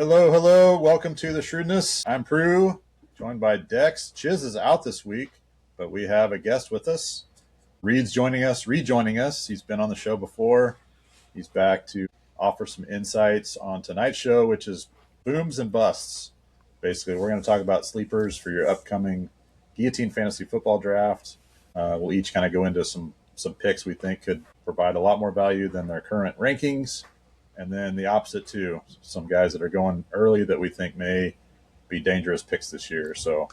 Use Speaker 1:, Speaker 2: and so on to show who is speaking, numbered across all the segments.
Speaker 1: Hello, hello. Welcome to the Shrewdness. I'm Prue, joined by Dex. Chiz is out this week, but we have a guest with us. Reed's rejoining us. He's been on the show before. He's back to offer some insights on tonight's show, which is booms and busts. Basically, we're going to talk about sleepers for your upcoming Guillotine fantasy football draft. We'll each kind of go into some picks we think could provide a lot more value than their current rankings. And then the opposite too, some guys that are going early that we think may be dangerous picks this year. So,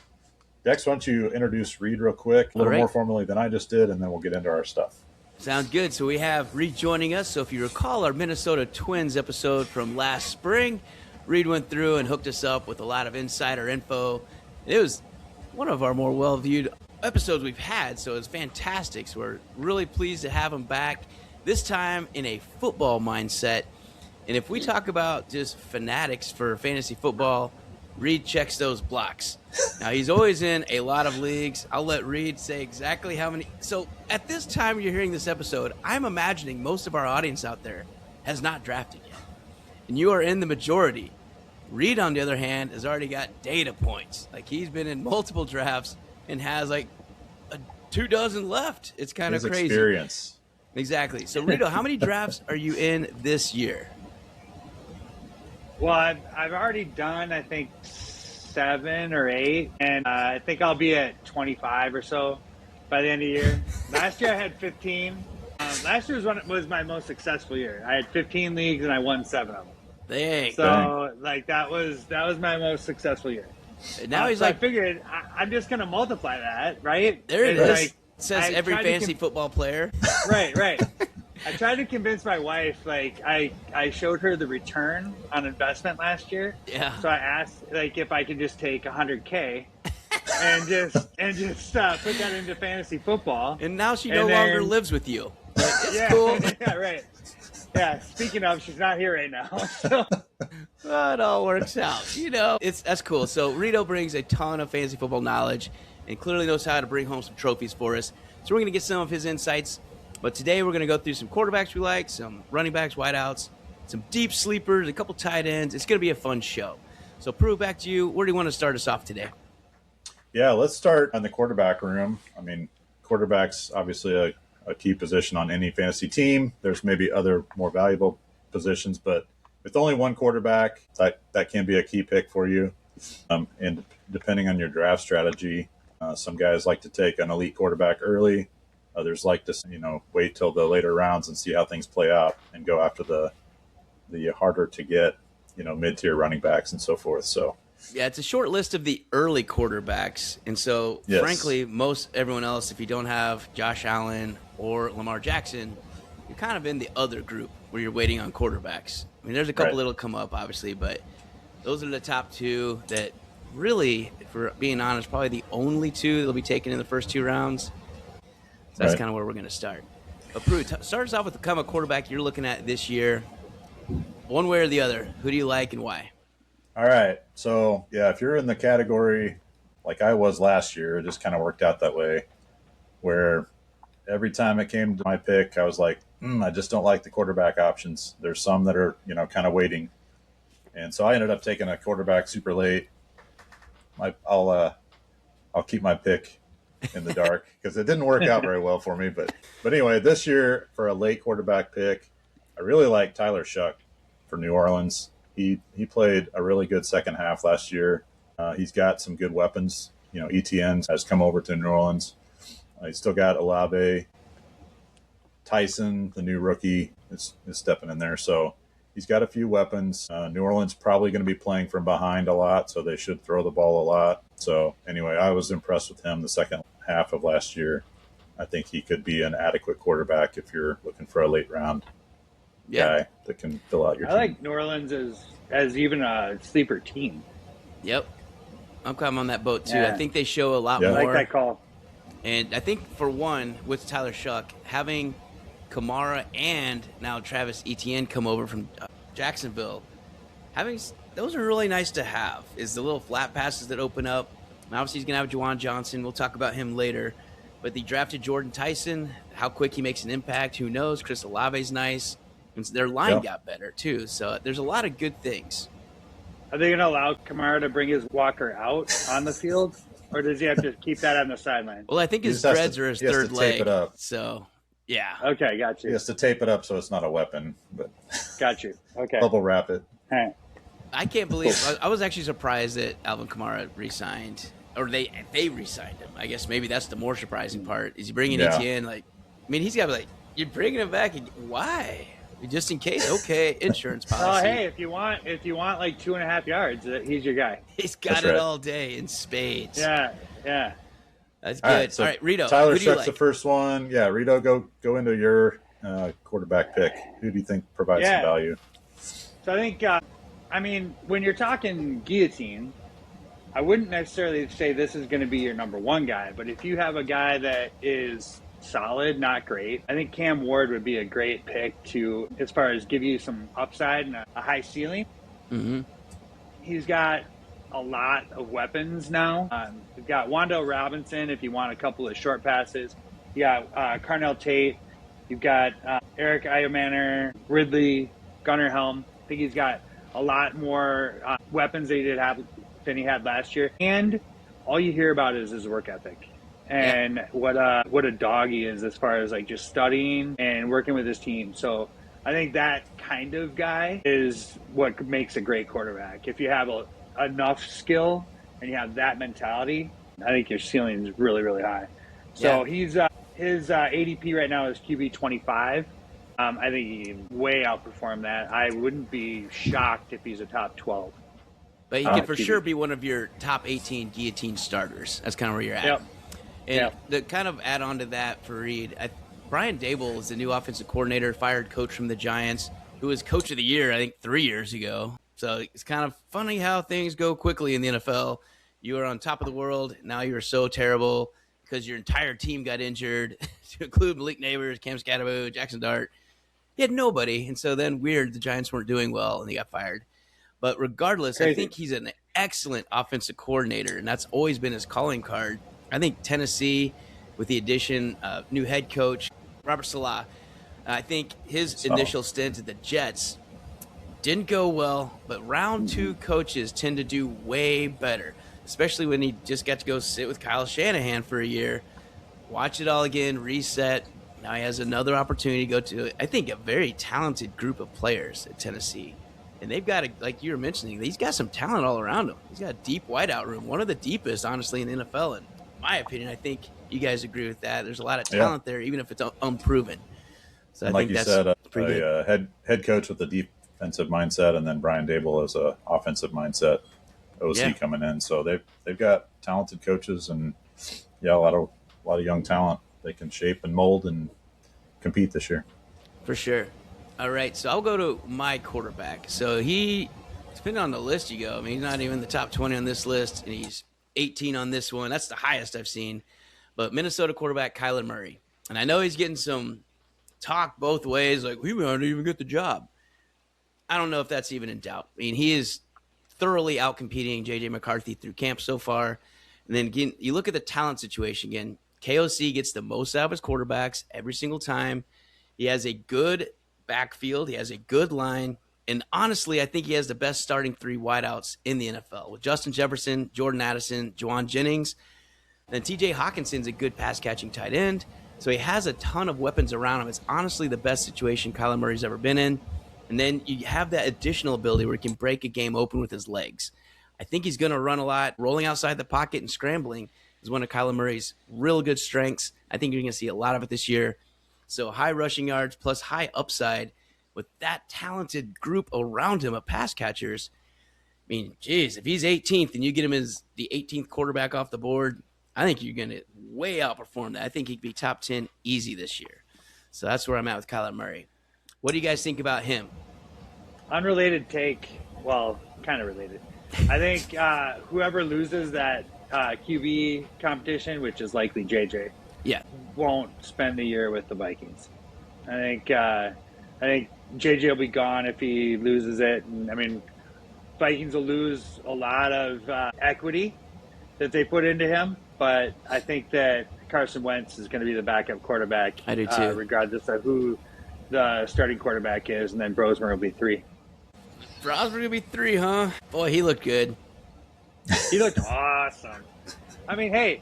Speaker 1: Dex, why don't you introduce Reed real quick, a little more formally than I just did, and then we'll get into our stuff.
Speaker 2: Sounds good. So we have Reed joining us. So if you recall our Minnesota Twins episode from last spring, Reed went through and hooked us up with a lot of insider info. It was one of our more well-viewed episodes we've had, so it was fantastic. So we're really pleased to have him back, this time in a football mindset. And if we talk about just fanatics for fantasy football, Reed checks those blocks. Now, he's always in a lot of leagues. I'll let Reed say exactly how many. So at this time you're hearing this episode, I'm imagining most of our audience out there has not drafted yet. And you are in the majority. Reed, on the other hand, has already got data points. Like, he's been in multiple drafts and has like 24 left. It's kind of crazy.
Speaker 1: Experience.
Speaker 2: Exactly. So, Rito, how many drafts are you in this year?
Speaker 3: Well, I've already done, I think, 7 or 8, and I think I'll be at 25 or so by the end of the year. Last year I had 15. Last year was my most successful year. I had 15 leagues and I won 7 of them.
Speaker 2: Dang.
Speaker 3: So, like, that was my most successful year.
Speaker 2: And now he's
Speaker 3: so
Speaker 2: like,
Speaker 3: I figured I'm just going to multiply that, right?
Speaker 2: There it is.
Speaker 3: Like,
Speaker 2: says every fantasy football player.
Speaker 3: Right. I tried to convince my wife, like, I showed her the return on investment last year.
Speaker 2: Yeah.
Speaker 3: So I asked, like, if I could just take $100K and just put that into fantasy football.
Speaker 2: And now she no longer lives with you. Like, it's cool.
Speaker 3: Yeah, right. Yeah, speaking of, she's not here right now. So.
Speaker 2: Well, it all works out. You know, that's cool. So Rito brings a ton of fantasy football knowledge and clearly knows how to bring home some trophies for us. So we're going to get some of his insights. But today we're going to go through some quarterbacks we like, some running backs, wideouts, some deep sleepers, a couple tight ends. It's going to be a fun show. So, Prue, back to you. Where do you want to start us off today?
Speaker 1: Yeah, let's start on the quarterback room. I mean, quarterback's obviously a key position on any fantasy team. There's maybe other more valuable positions, but with only one quarterback, that can be a key pick for you. And depending on your draft strategy, some guys like to take an elite quarterback early. Others like to, wait till the later rounds and see how things play out and go after the harder to get, mid-tier running backs and so forth. So,
Speaker 2: yeah, it's a short list of the early quarterbacks. And so,
Speaker 1: yes.
Speaker 2: Frankly, everyone else, if you don't have Josh Allen or Lamar Jackson, you're kind of in the other group where you're waiting on quarterbacks. I mean, there's a couple that'll come up, obviously, but those are the top 2 that really, for being honest, probably the only 2 that'll be taken in the first 2 rounds. So that's kind of where we're going to start. But Prue, start us off with the kind of quarterback you're looking at this year. One way or the other, who do you like and why?
Speaker 1: All right. So, yeah, if you're in the category like I was last year, it just kind of worked out that way, where every time it came to my pick, I was like, I just don't like the quarterback options. There's some that are, kind of waiting. And so I ended up taking a quarterback super late. I'll keep my pick in the dark because it didn't work out very well for me. But anyway, this year for a late quarterback pick, I really like Tyler Shuck for New Orleans. He played a really good second half last year. He's got some good weapons. ETN has come over to New Orleans. He's still got Olave. Tyson, the new rookie, is stepping in there. So he's got a few weapons. New Orleans probably going to be playing from behind a lot, so they should throw the ball a lot. So anyway, I was impressed with him the second half of last year. I think he could be an adequate quarterback if you're looking for a late round guy that can fill out your team.
Speaker 3: I like New Orleans as even a sleeper team.
Speaker 2: Yep. I'm kind of on that boat too.
Speaker 3: Yeah.
Speaker 2: I think they show a lot more.
Speaker 3: I like that call.
Speaker 2: And I think for one, with Tyler Shuck, having Kamara and now Travis Etienne come over from Jacksonville, those are really nice to have. Is the little flat passes that open up. And obviously, he's going to have Juwan Johnson. We'll talk about him later. But they drafted Jordan Tyson. How quick he makes an impact, who knows? Chris Olave's nice. And their line got better, too. So there's a lot of good things.
Speaker 3: Are they going to allow Kamara to bring his walker out on the field, or does he have to keep that on the sideline?
Speaker 2: Well, I think
Speaker 1: He
Speaker 2: his
Speaker 1: just has
Speaker 2: dreads
Speaker 1: to-
Speaker 2: are his
Speaker 1: he has to
Speaker 2: third
Speaker 1: tape
Speaker 2: leg.
Speaker 1: it up.
Speaker 2: So, yeah.
Speaker 3: Okay, got
Speaker 1: He
Speaker 3: you.
Speaker 1: has to tape it up so it's not a weapon, but
Speaker 3: Got you. Okay.
Speaker 1: bubble wrap it.
Speaker 3: All right.
Speaker 2: I can't believe I was actually surprised that Alvin Kamara re-signed, or they re-signed him. I guess maybe that's the more surprising part. Is he bringing
Speaker 1: Yeah.
Speaker 2: Etienne? Like, I mean, he's got to be like, you're bringing him back. Why? Just in case. Okay, insurance policy.
Speaker 3: Oh, hey, if you want like 2.5 yards, he's your guy.
Speaker 2: He's got
Speaker 1: That's
Speaker 2: it
Speaker 1: right.
Speaker 2: all day in spades.
Speaker 3: Yeah.
Speaker 2: That's
Speaker 1: All
Speaker 2: good.
Speaker 1: right, so
Speaker 2: all right, Rito.
Speaker 1: Tyler
Speaker 2: who do you
Speaker 1: Shuck's
Speaker 2: like?
Speaker 1: the first one. Yeah, Rito, go into your quarterback pick. Who do you think provides some
Speaker 3: Yeah.
Speaker 1: value?
Speaker 3: So I think, when you're talking Guillotine, I wouldn't necessarily say this is going to be your number one guy, but if you have a guy that is solid, not great, I think Cam Ward would be a great pick to, as far as give you some upside and a high ceiling.
Speaker 2: Mm-hmm.
Speaker 3: He's got a lot of weapons now. You've got Wandale Robinson if you want a couple of short passes. You got Carnell Tate. You've got Eric Iomanner, Ridley, Gunnar Helm. I think he's got a lot more weapons than he had last year. And all you hear about is his work ethic and what a dog he is as far as like just studying and working with his team. So I think that kind of guy is what makes a great quarterback. If you have enough skill and you have that mentality, I think your ceiling is really, really high. So he's his ADP right now is QB 25. I think he can way outperform that. I wouldn't be shocked if he's a top 12.
Speaker 2: But he can for sure be one of your top 18 Guillotine starters. That's kind of where you're at.
Speaker 3: Yep.
Speaker 2: And the kind of add on to that for Reed, Brian Dable is the new offensive coordinator, fired coach from the Giants, who was coach of the year, I think, 3 years ago. So it's kind of funny how things go quickly in the NFL. You were on top of the world. Now you're so terrible because your entire team got injured, to include Malik Neighbors, Cam Scatterbo, Jackson Dart. He had nobody. And so then weird, the Giants weren't doing well and he got fired. But regardless,
Speaker 3: Crazy.
Speaker 2: I think he's an excellent offensive coordinator, and that's always been his calling card. I think Tennessee, with the addition of new head coach Robert Salah, I think his initial stint at the Jets didn't go well, but round two coaches tend to do way better, especially when he just got to go sit with Kyle Shanahan for a year, watch it all again, reset. Now he has another opportunity to go to, I think, a very talented group of players at Tennessee. And they've got, like you were mentioning, he's got some talent all around him. He's got a deep wideout room, one of the deepest, honestly, in the NFL. And in my opinion, I think you guys agree with that. There's a lot of talent there, even if it's unproven. So
Speaker 1: And
Speaker 2: I
Speaker 1: like
Speaker 2: think
Speaker 1: you
Speaker 2: that's
Speaker 1: said,
Speaker 2: pretty good.
Speaker 1: head coach with a defensive mindset, and then Brian Dable as a offensive mindset OC coming in. So they've got talented coaches and a lot of young talent they can shape and mold and compete this year.
Speaker 2: For sure. All right, so I'll go to my quarterback. So depending on the list you go, I mean, he's not even in the top 20 on this list, and he's 18 on this one. That's the highest I've seen. But Minnesota quarterback Kyler Murray. And I know he's getting some talk both ways, like, we might not even get the job. I don't know if that's even in doubt. I mean, he is thoroughly outcompeting J.J. McCarthy through camp so far. And then, again, you look at the talent situation again. KOC gets the most out of his quarterbacks every single time. He has a good backfield. He has a good line. And honestly, I think he has the best starting three wideouts in the NFL with Justin Jefferson, Jordan Addison, Juwan Jennings. Then TJ Hawkinson's a good pass-catching tight end. So he has a ton of weapons around him. It's honestly the best situation Kyler Murray's ever been in. And then you have that additional ability where he can break a game open with his legs. I think he's going to run a lot. Rolling outside the pocket and scrambling is one of Kyler Murray's real good strengths. I think you're going to see a lot of it this year. So high rushing yards plus high upside with that talented group around him of pass catchers. I mean, geez, if he's 18th and you get him as the 18th quarterback off the board, I think you're going to way outperform that. I think he'd be top 10 easy this year. So that's where I'm at with Kyler Murray. What do you guys think about him?
Speaker 3: Unrelated take. Well, kind of related. I think whoever loses that QB competition, which is likely JJ, won't spend the year with the Vikings. I think JJ will be gone if he loses it. And I mean, Vikings will lose a lot of equity that they put into him, but I think that Carson Wentz is going to be the backup quarterback.
Speaker 2: I do too.
Speaker 3: Regardless of who the starting quarterback is, and then Brosmer will be 3.
Speaker 2: Browns were going to be 3, huh? Boy, he looked good.
Speaker 3: He looked awesome. I mean, hey,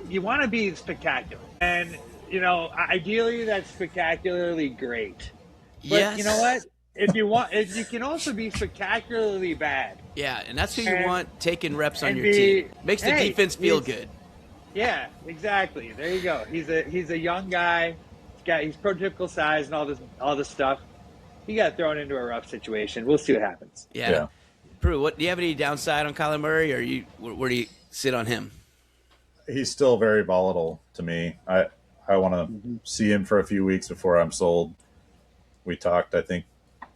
Speaker 3: you want to be spectacular. And, ideally that's spectacularly great. But
Speaker 2: Yes.
Speaker 3: you know what? If you can also be spectacularly bad.
Speaker 2: Yeah, and that's who you want taking reps on your
Speaker 3: be-
Speaker 2: team. Makes the defense feel good.
Speaker 3: Yeah, exactly. There you go. He's a young guy. He's prototypical size and all this stuff. He got thrown into a rough situation. We'll see what happens.
Speaker 2: Yeah. Prue, do you have any downside on Kyler Murray, or where do you sit on him?
Speaker 1: He's still very volatile to me. I want to see him for a few weeks before I'm sold. We talked, I think,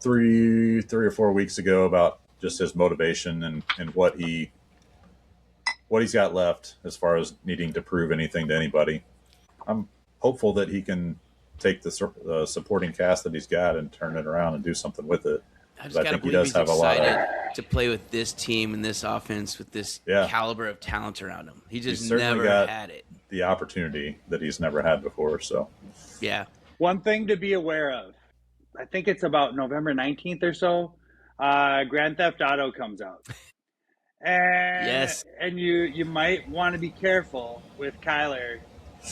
Speaker 1: three or 4 weeks ago about just his motivation and what he's got left as far as needing to prove anything to anybody. I'm hopeful that he can take the supporting cast that he's got and turn it around and do something with it.
Speaker 2: I just got to believe he's excited to play with this team and this offense with this caliber of talent around him. He just never had it.
Speaker 1: The opportunity that he's never had before. So,
Speaker 2: yeah.
Speaker 3: One thing to be aware of, I think it's about November 19th or so, Grand Theft Auto comes out. And you might want to be careful with Kyler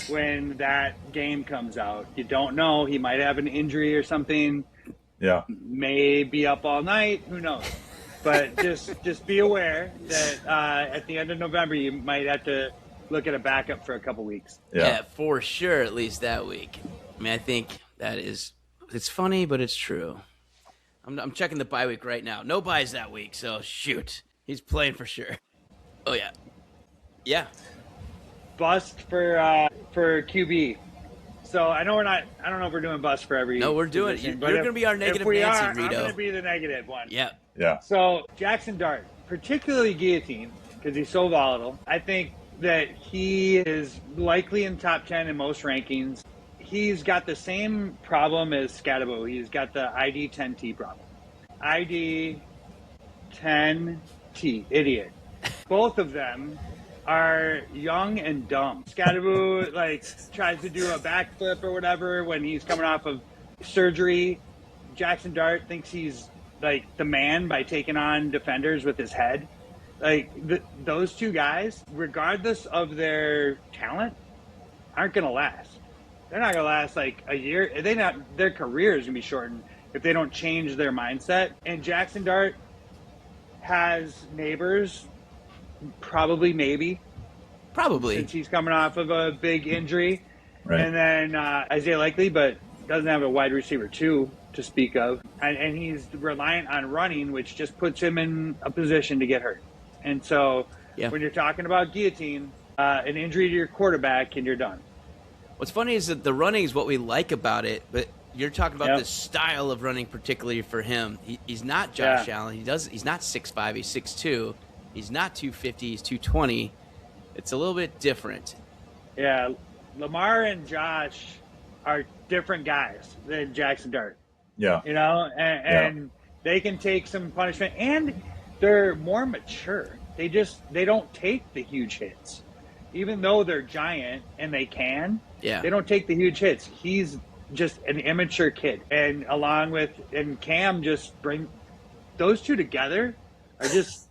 Speaker 3: when that game comes out. You don't know. He might have an injury or something.
Speaker 1: Yeah.
Speaker 3: May be up all night. Who knows? But just be aware that at the end of November, you might have to look at a backup for a couple weeks.
Speaker 2: Yeah, for sure, at least that week. I mean, I think that is – it's funny, but it's true. I'm checking the bye week right now. No buys that week, so shoot. He's playing for sure. Oh, yeah. Yeah.
Speaker 3: Bust for QB. So I don't know if we're doing bust for every.
Speaker 2: No, we're doing it. You're going to be our negative Nancy, Rito.
Speaker 3: I'm going to be the negative one.
Speaker 2: Yeah.
Speaker 1: Yeah.
Speaker 3: So Jackson Dart, particularly Guillotine, because he's so volatile. I think that he is likely in top 10 in most rankings. He's got the same problem as Scatabo. He's got the ID 10T problem. ID 10T, idiot. Both of them are young and dumb. Scatabo tries to do a backflip or whatever when he's coming off of surgery. Jackson Dart thinks he's the man by taking on defenders with his head. Those two guys, regardless of their talent, aren't going to last. They're not going to last a year. Their career is going to be shortened if they don't change their mindset. And Jackson Dart has neighbors. Probably. Since he's coming off of a big injury.
Speaker 1: Right.
Speaker 3: And then Isaiah Likely, but doesn't have a wide receiver 2 to speak of. And he's reliant on running, which just puts him in a position to get hurt. And so when you're talking about Guillotine, an injury to your quarterback and you're done.
Speaker 2: What's funny is that the running is what we like about it, but you're talking about the style of running particularly for him. He's not Josh Allen. He's not 6'5", he's 6'2". He's not 250, he's 220. It's a little bit different.
Speaker 3: Yeah, Lamar and Josh are different guys than Jackson Dart.
Speaker 1: Yeah.
Speaker 3: And they can take some punishment, and they're more mature. They don't take the huge hits. Even though they're giant and they they don't take the huge hits. He's just an immature kid. And Cam just bring those two together are just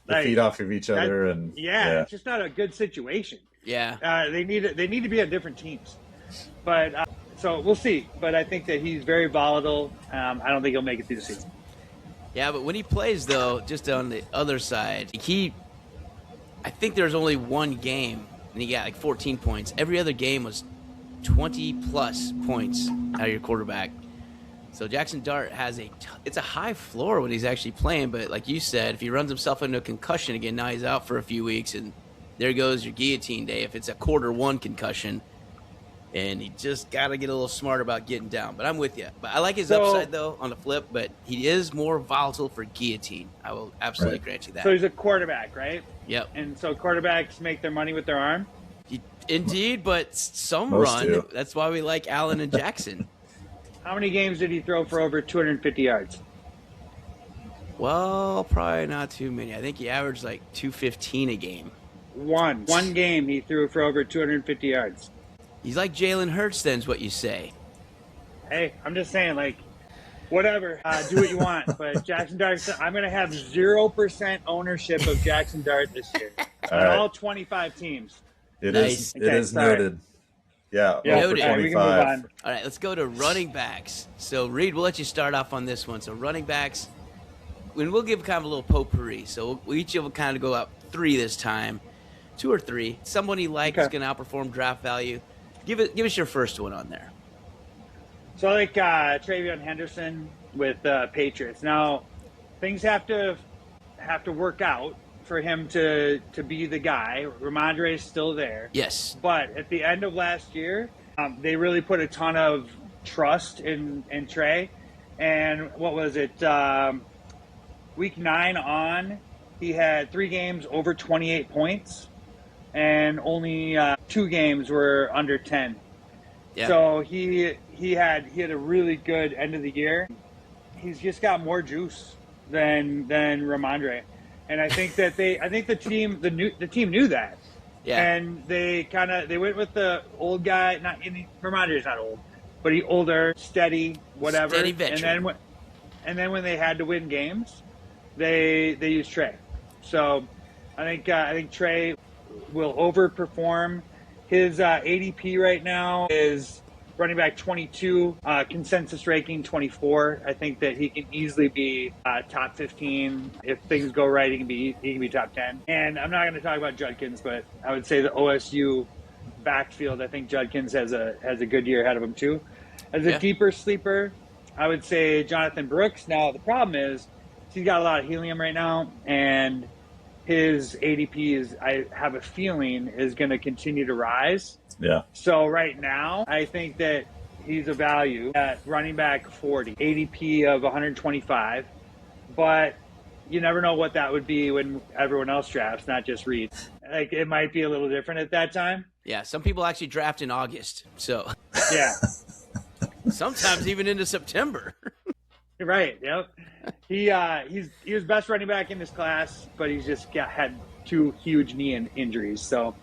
Speaker 1: they feed off of each other, and
Speaker 3: it's just not a good situation.
Speaker 2: Yeah,
Speaker 3: they need to be on different teams, but so we'll see. But I think that he's very volatile. I don't think he'll make it through the season.
Speaker 2: Yeah, but when he plays though, just on the other side, I think there's only one game and he got 14 points. Every other game was 20 plus points out of your quarterback. So Jackson Dart has it's a high floor when he's actually playing, but like you said, if he runs himself into a concussion again, now he's out for a few weeks, and there goes your guillotine day if it's a quarter one concussion. And he just got to get a little smart about getting down. But I'm with you. But I like his upside, though, on the flip, but he is more volatile for guillotine. I will absolutely grant you that.
Speaker 3: So he's a quarterback, right?
Speaker 2: Yep.
Speaker 3: And so quarterbacks make their money with their arm?
Speaker 2: Indeed, but some
Speaker 1: Most
Speaker 2: run.
Speaker 1: do.
Speaker 2: That's why we like Allen and Jackson.
Speaker 3: How many games did he throw for over 250 yards?
Speaker 2: Well, probably not too many. I think he averaged 215 a game.
Speaker 3: One game he threw for over 250 yards.
Speaker 2: He's like Jalen Hurts, then, is what you say.
Speaker 3: Hey, I'm just saying, Whatever, do what you want. But Jackson Dart, I'm going to have 0% ownership of Jackson Dart this year on all 25 teams.
Speaker 1: It
Speaker 2: Nice.
Speaker 1: is noted. Yeah,
Speaker 3: Yeah,
Speaker 1: for
Speaker 2: Noted.
Speaker 3: all right, we can move
Speaker 1: 25.
Speaker 3: on.
Speaker 2: All right, let's go to running backs. So, Reed, we'll let you start off on this one. So, running backs, and we'll give kind of a little potpourri. So, we each will kind of go up 3 this time, 2 or 3. Someone you like is going to outperform draft value. Give us your first one on there.
Speaker 3: So I like Travion Henderson with Patriots. Now, things have to work out for him to be the guy. Ramondre is still there.
Speaker 2: Yes.
Speaker 3: But at the end of last year, they really put a ton of trust in Trey. And what was it? Week 9 on, he had 3 games over 28 points, and only 2 games were under 10.
Speaker 2: Yeah.
Speaker 3: So he had a really good end of the year. He's just got more juice than Ramondre, and I think that the team knew that.
Speaker 2: Yeah.
Speaker 3: And they went with the old guy. Ramondre's not old, but he older, steady, whatever.
Speaker 2: Steady veteran.
Speaker 3: And then when they had to win games, they used Trey. So I think Trey will overperform. His ADP right now is running back 22, consensus ranking 24. I think that he can easily be top 15 if things go right. He can be top 10. And I'm not going to talk about Judkins, but I would say the OSU backfield. I think Judkins has a good year ahead of him too. As a deeper sleeper, I would say Jonathan Brooks. Now the problem is he's got a lot of helium right now, and his ADP I have a feeling, is going to continue to rise.
Speaker 1: Yeah.
Speaker 3: So right now, I think that he's a value at running back 40, ADP of 125. But you never know what that would be when everyone else drafts, not just Reed. Like, it might be a little different at that time.
Speaker 2: Yeah, some people actually draft in August. So
Speaker 3: Yeah.
Speaker 2: sometimes even into September.
Speaker 3: Right. Yep. He was best running back in this class, but he's just had 2 huge knee injuries. So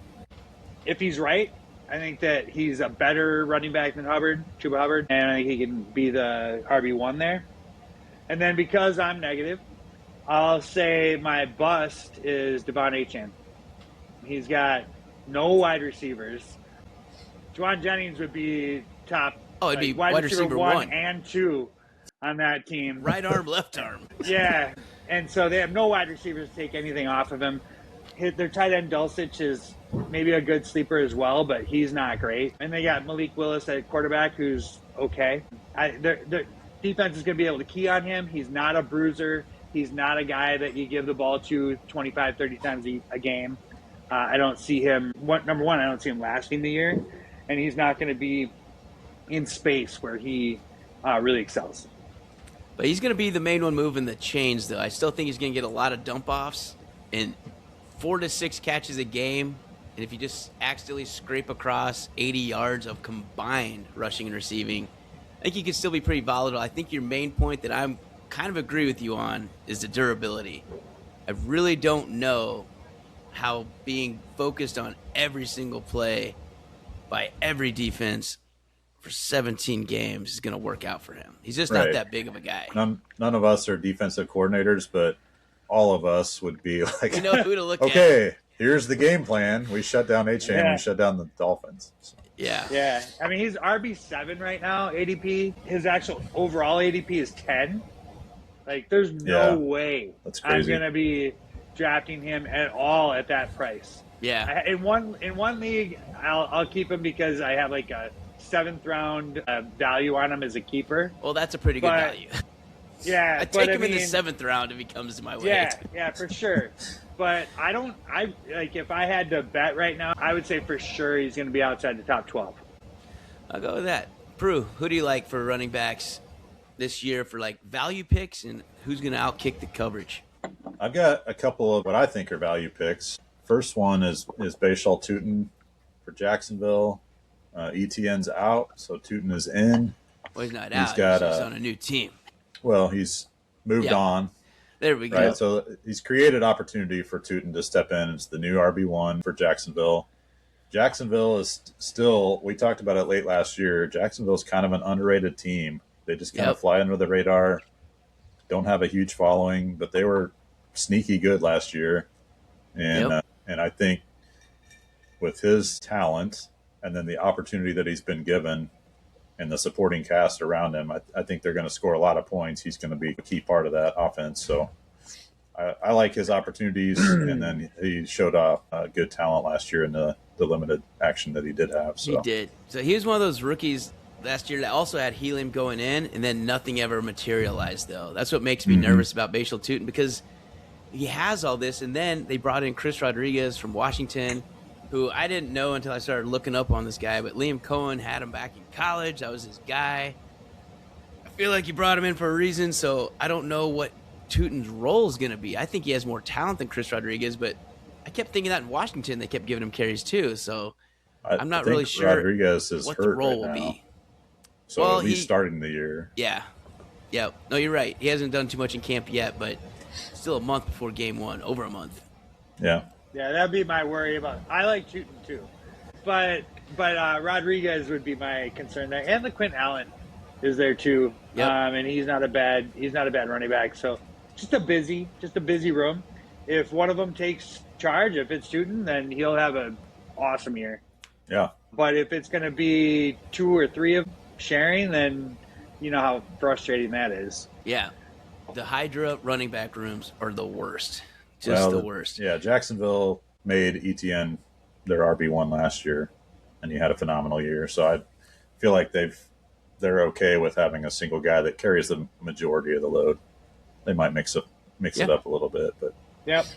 Speaker 3: if he's right, I think that he's a better running back than Chuba Hubbard, and I think he can be the RB1 there. And then because I'm negative, I'll say my bust is Devon Achane. He's got no wide receivers. Juwan Jennings would be top.
Speaker 2: Oh, it'd be
Speaker 3: wide
Speaker 2: receiver
Speaker 3: 1
Speaker 2: 1
Speaker 3: and 2 on that team.
Speaker 2: Right arm, left arm.
Speaker 3: Yeah, and so they have no wide receivers to take anything off of him. Their tight end Dulcich is maybe a good sleeper as well, but he's not great. And they got Malik Willis at quarterback, who's okay. Their defense is going to be able to key on him. He's not a bruiser. He's not a guy that you give the ball to 25, 30 times a game. I don't see him, number one, I don't see him lasting the year, and he's not going to be in space where he really excels.
Speaker 2: But he's going to be the main one moving the chains, though. I still think he's going to get a lot of dump-offs and 4 to 6 catches a game. And if you just accidentally scrape across 80 yards of combined rushing and receiving, I think he could still be pretty volatile. I think your main point that I'm kind of agree with you on is the durability. I really don't know how being focused on every single play by every defense for 17 games is going to work out for him. He's just not that big of a guy.
Speaker 1: None of us are defensive coordinators, but all of us would be like,
Speaker 2: we know who to look at.
Speaker 1: Okay, here's the game plan. We shut down Achane. We shut down the Dolphins. So.
Speaker 3: Yeah. I mean, he's RB7 right now, ADP. His actual overall ADP is 10. Like, there's no way
Speaker 1: that's crazy.
Speaker 3: I'm going to be drafting him at all at that price.
Speaker 2: Yeah.
Speaker 3: In one league, I'll keep him because I have like a 7th round value on him as a keeper.
Speaker 2: Well, that's a pretty good value.
Speaker 3: Yeah,
Speaker 2: I take him in the 7th round if he comes to my way.
Speaker 3: Yeah, for sure. But if I had to bet right now, I would say for sure he's going to be outside the top 12.
Speaker 2: I'll go with that. Prue, who do you like for running backs this year for like value picks, and who's going to outkick the coverage?
Speaker 1: I've got a couple of what I think are value picks. First one is Bashal Tutin for Jacksonville. ETN's out, so Tutin is in.
Speaker 2: Well, he's not out. He's on a new team.
Speaker 1: Well, he's moved on.
Speaker 2: There we go.
Speaker 1: Right, so he's created opportunity for Tutin to step in as the new RB1 for Jacksonville. Jacksonville is still, we talked about it late last year, Jacksonville's kind of an underrated team. They just kind of fly under the radar, don't have a huge following, but they were sneaky good last year. And I think with his talent and then the opportunity that he's been given and the supporting cast around him, I think they're going to score a lot of points. He's going to be a key part of that offense. So I like his opportunities, and then he showed off good talent last year in the limited action that he did have. So.
Speaker 2: He did. So he was one of those rookies last year that also had helium going in, and then nothing ever materialized, though. That's what makes me nervous about Bashal Tutin, because he has all this, and then they brought in Chris Rodriguez from Washington, who I didn't know until I started looking up on this guy, but Liam Cohen had him back in college. That was his guy. I feel like he brought him in for a reason, so I don't know what Tutin's role is going to be. I think he has more talent than Chris Rodriguez, but I kept thinking that in Washington they kept giving him carries too, so I'm not really sure
Speaker 1: Rodriguez is
Speaker 2: what
Speaker 1: hurt
Speaker 2: the role
Speaker 1: right
Speaker 2: will
Speaker 1: now.
Speaker 2: be.
Speaker 1: So
Speaker 2: well,
Speaker 1: at least starting the year.
Speaker 2: Yeah. No, you're right. He hasn't done too much in camp yet, but still a month before game one, over a month.
Speaker 1: Yeah.
Speaker 3: Yeah, that'd be my worry about. I like Tutin too, but Rodriguez would be my concern there, and the Quentin Allen is there too.
Speaker 2: Yep.
Speaker 3: And he's not a bad running back. So just a busy room. If one of them takes charge, if it's Tutin, then he'll have an awesome year.
Speaker 1: Yeah.
Speaker 3: But if it's going to be 2 or 3 of sharing, then you know how frustrating that is.
Speaker 2: Yeah. The Hydra running back rooms are the worst. Just the worst.
Speaker 1: Yeah, Jacksonville made ETN their RB1 last year, and he had a phenomenal year. So I feel like they're okay with having a single guy that carries the majority of the load. They might mix it up a little bit, but
Speaker 3: yep,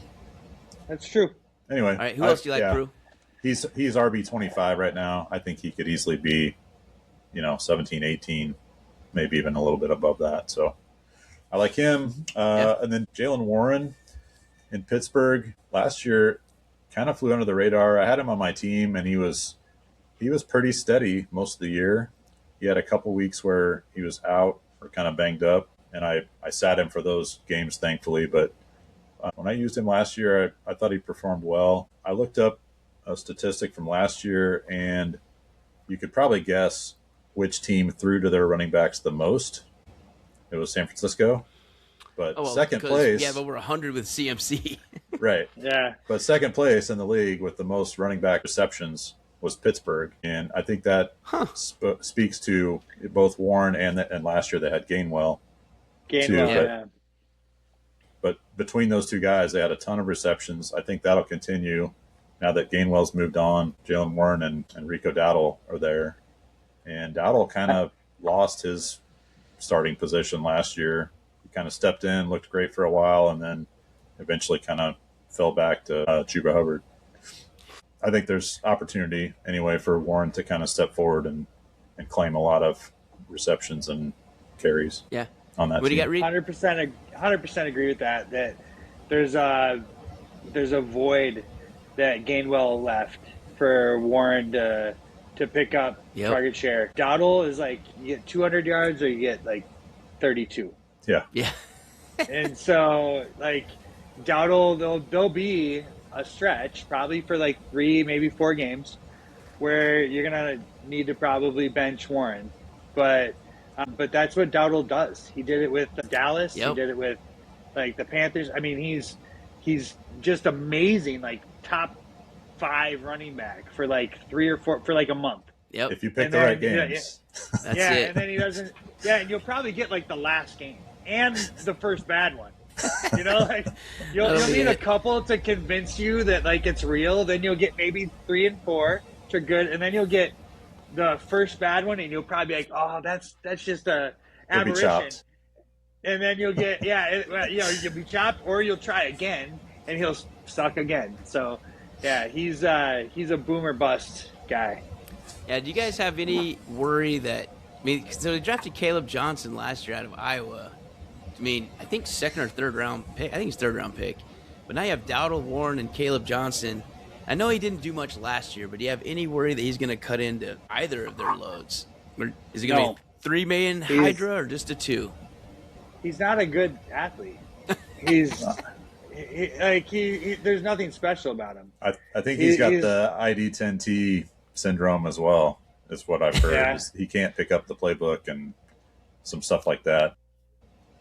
Speaker 3: that's true.
Speaker 1: Anyway,
Speaker 2: all right, who else do you like, Drew?
Speaker 1: He's RB25 right now. I think he could easily be, 17, 18, maybe even a little bit above that. So I like him. And then Jalen Warren in Pittsburgh last year kind of flew under the radar. I had him on my team, and he was pretty steady most of the year. He had a couple weeks where he was out or kind of banged up, and I sat him for those games, thankfully. But when I used him last year, I thought he performed well. I looked up a statistic from last year, and you could probably guess which team threw to their running backs the most. It was San Francisco. But second place.
Speaker 2: You have over 100 with CMC.
Speaker 1: Right.
Speaker 3: Yeah.
Speaker 1: But second place in the league with the most running back receptions was Pittsburgh. And I think that speaks to both Warren and last year they had Gainwell. But between those two guys, they had a ton of receptions. I think that'll continue now that Gainwell's moved on. Jalen Warren and Rico Dowdle are there. And Dowdle kind of lost his starting position last year. He kind of stepped in, looked great for a while, and then eventually kind of fell back to Chuba Hubbard. I think there's opportunity anyway for Warren to kind of step forward and claim a lot of receptions and carries.
Speaker 2: Yeah.
Speaker 1: On that
Speaker 2: what do you got, Reed?
Speaker 3: 100% agree with that. That there's a void that Gainwell left for Warren to pick up target share. Dowdle is like you get 200 yards or you get like 32.
Speaker 2: Yeah.
Speaker 3: And so like Dowdle, there'll be a stretch probably for like 3, maybe 4 games where you're gonna need to probably bench Warren, but that's what Dowdle does. He did it with Dallas. He did it with like the Panthers. I mean, he's just amazing. Like top 5 running back for like 3 or 4 for like a month.
Speaker 2: Yep.
Speaker 1: If you pick the right games.
Speaker 2: That's it.
Speaker 3: And then he doesn't. Yeah, and you'll probably get like the last game and the first bad one. Like you'll need a couple to convince you that like it's real. Then you'll get maybe 3 and 4 which are good, and then you'll get the first bad one, and you'll probably be like, "Oh, that's just a aberration." And then you'll get you'll be chopped, or you'll try again, and he'll suck again. So, yeah, he's a boomer bust guy.
Speaker 2: Yeah, do you guys have any worry that? I mean, so they drafted Caleb Johnson last year out of Iowa. I mean, I think 2nd or 3rd round pick. I think it's 3rd round pick. But now you have Dowdle, Warren, and Caleb Johnson. I know he didn't do much last year, but do you have any worry that he's going to cut into either of their loads? Or is it going to be 3 million Hydra or just a 2?
Speaker 3: He's not a good athlete. He's there's nothing special about him.
Speaker 1: I think he's got the ID10T syndrome as well, is what I've heard.
Speaker 3: Yeah.
Speaker 1: He can't pick up the playbook, and some stuff like that.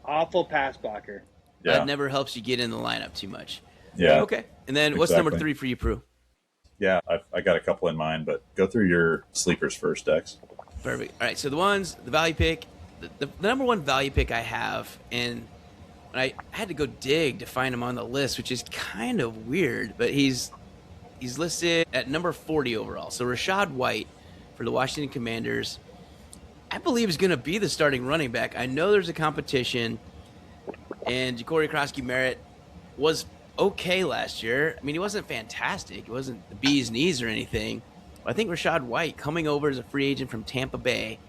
Speaker 3: Awful pass blocker.
Speaker 1: Yeah.
Speaker 2: That never helps you get in the lineup too much.
Speaker 1: Yeah.
Speaker 2: Okay. And then what's number 3 for you, Prue?
Speaker 1: Yeah, I got a couple in mind, but go through your sleepers first, Dex.
Speaker 2: Perfect. All right. So the value pick, the number one value pick I have, and I had to go dig to find him on the list, which is kind of weird, but he's listed at number 40 overall. So Rachaad White for the Washington Commanders, I believe is going to be the starting running back. I know there's a competition, and Ja'Cory Krosky-Merritt was okay last year. I mean, he wasn't fantastic. He wasn't the bee's knees or anything. But I think Rachaad White, coming over as a free agent from Tampa Bay,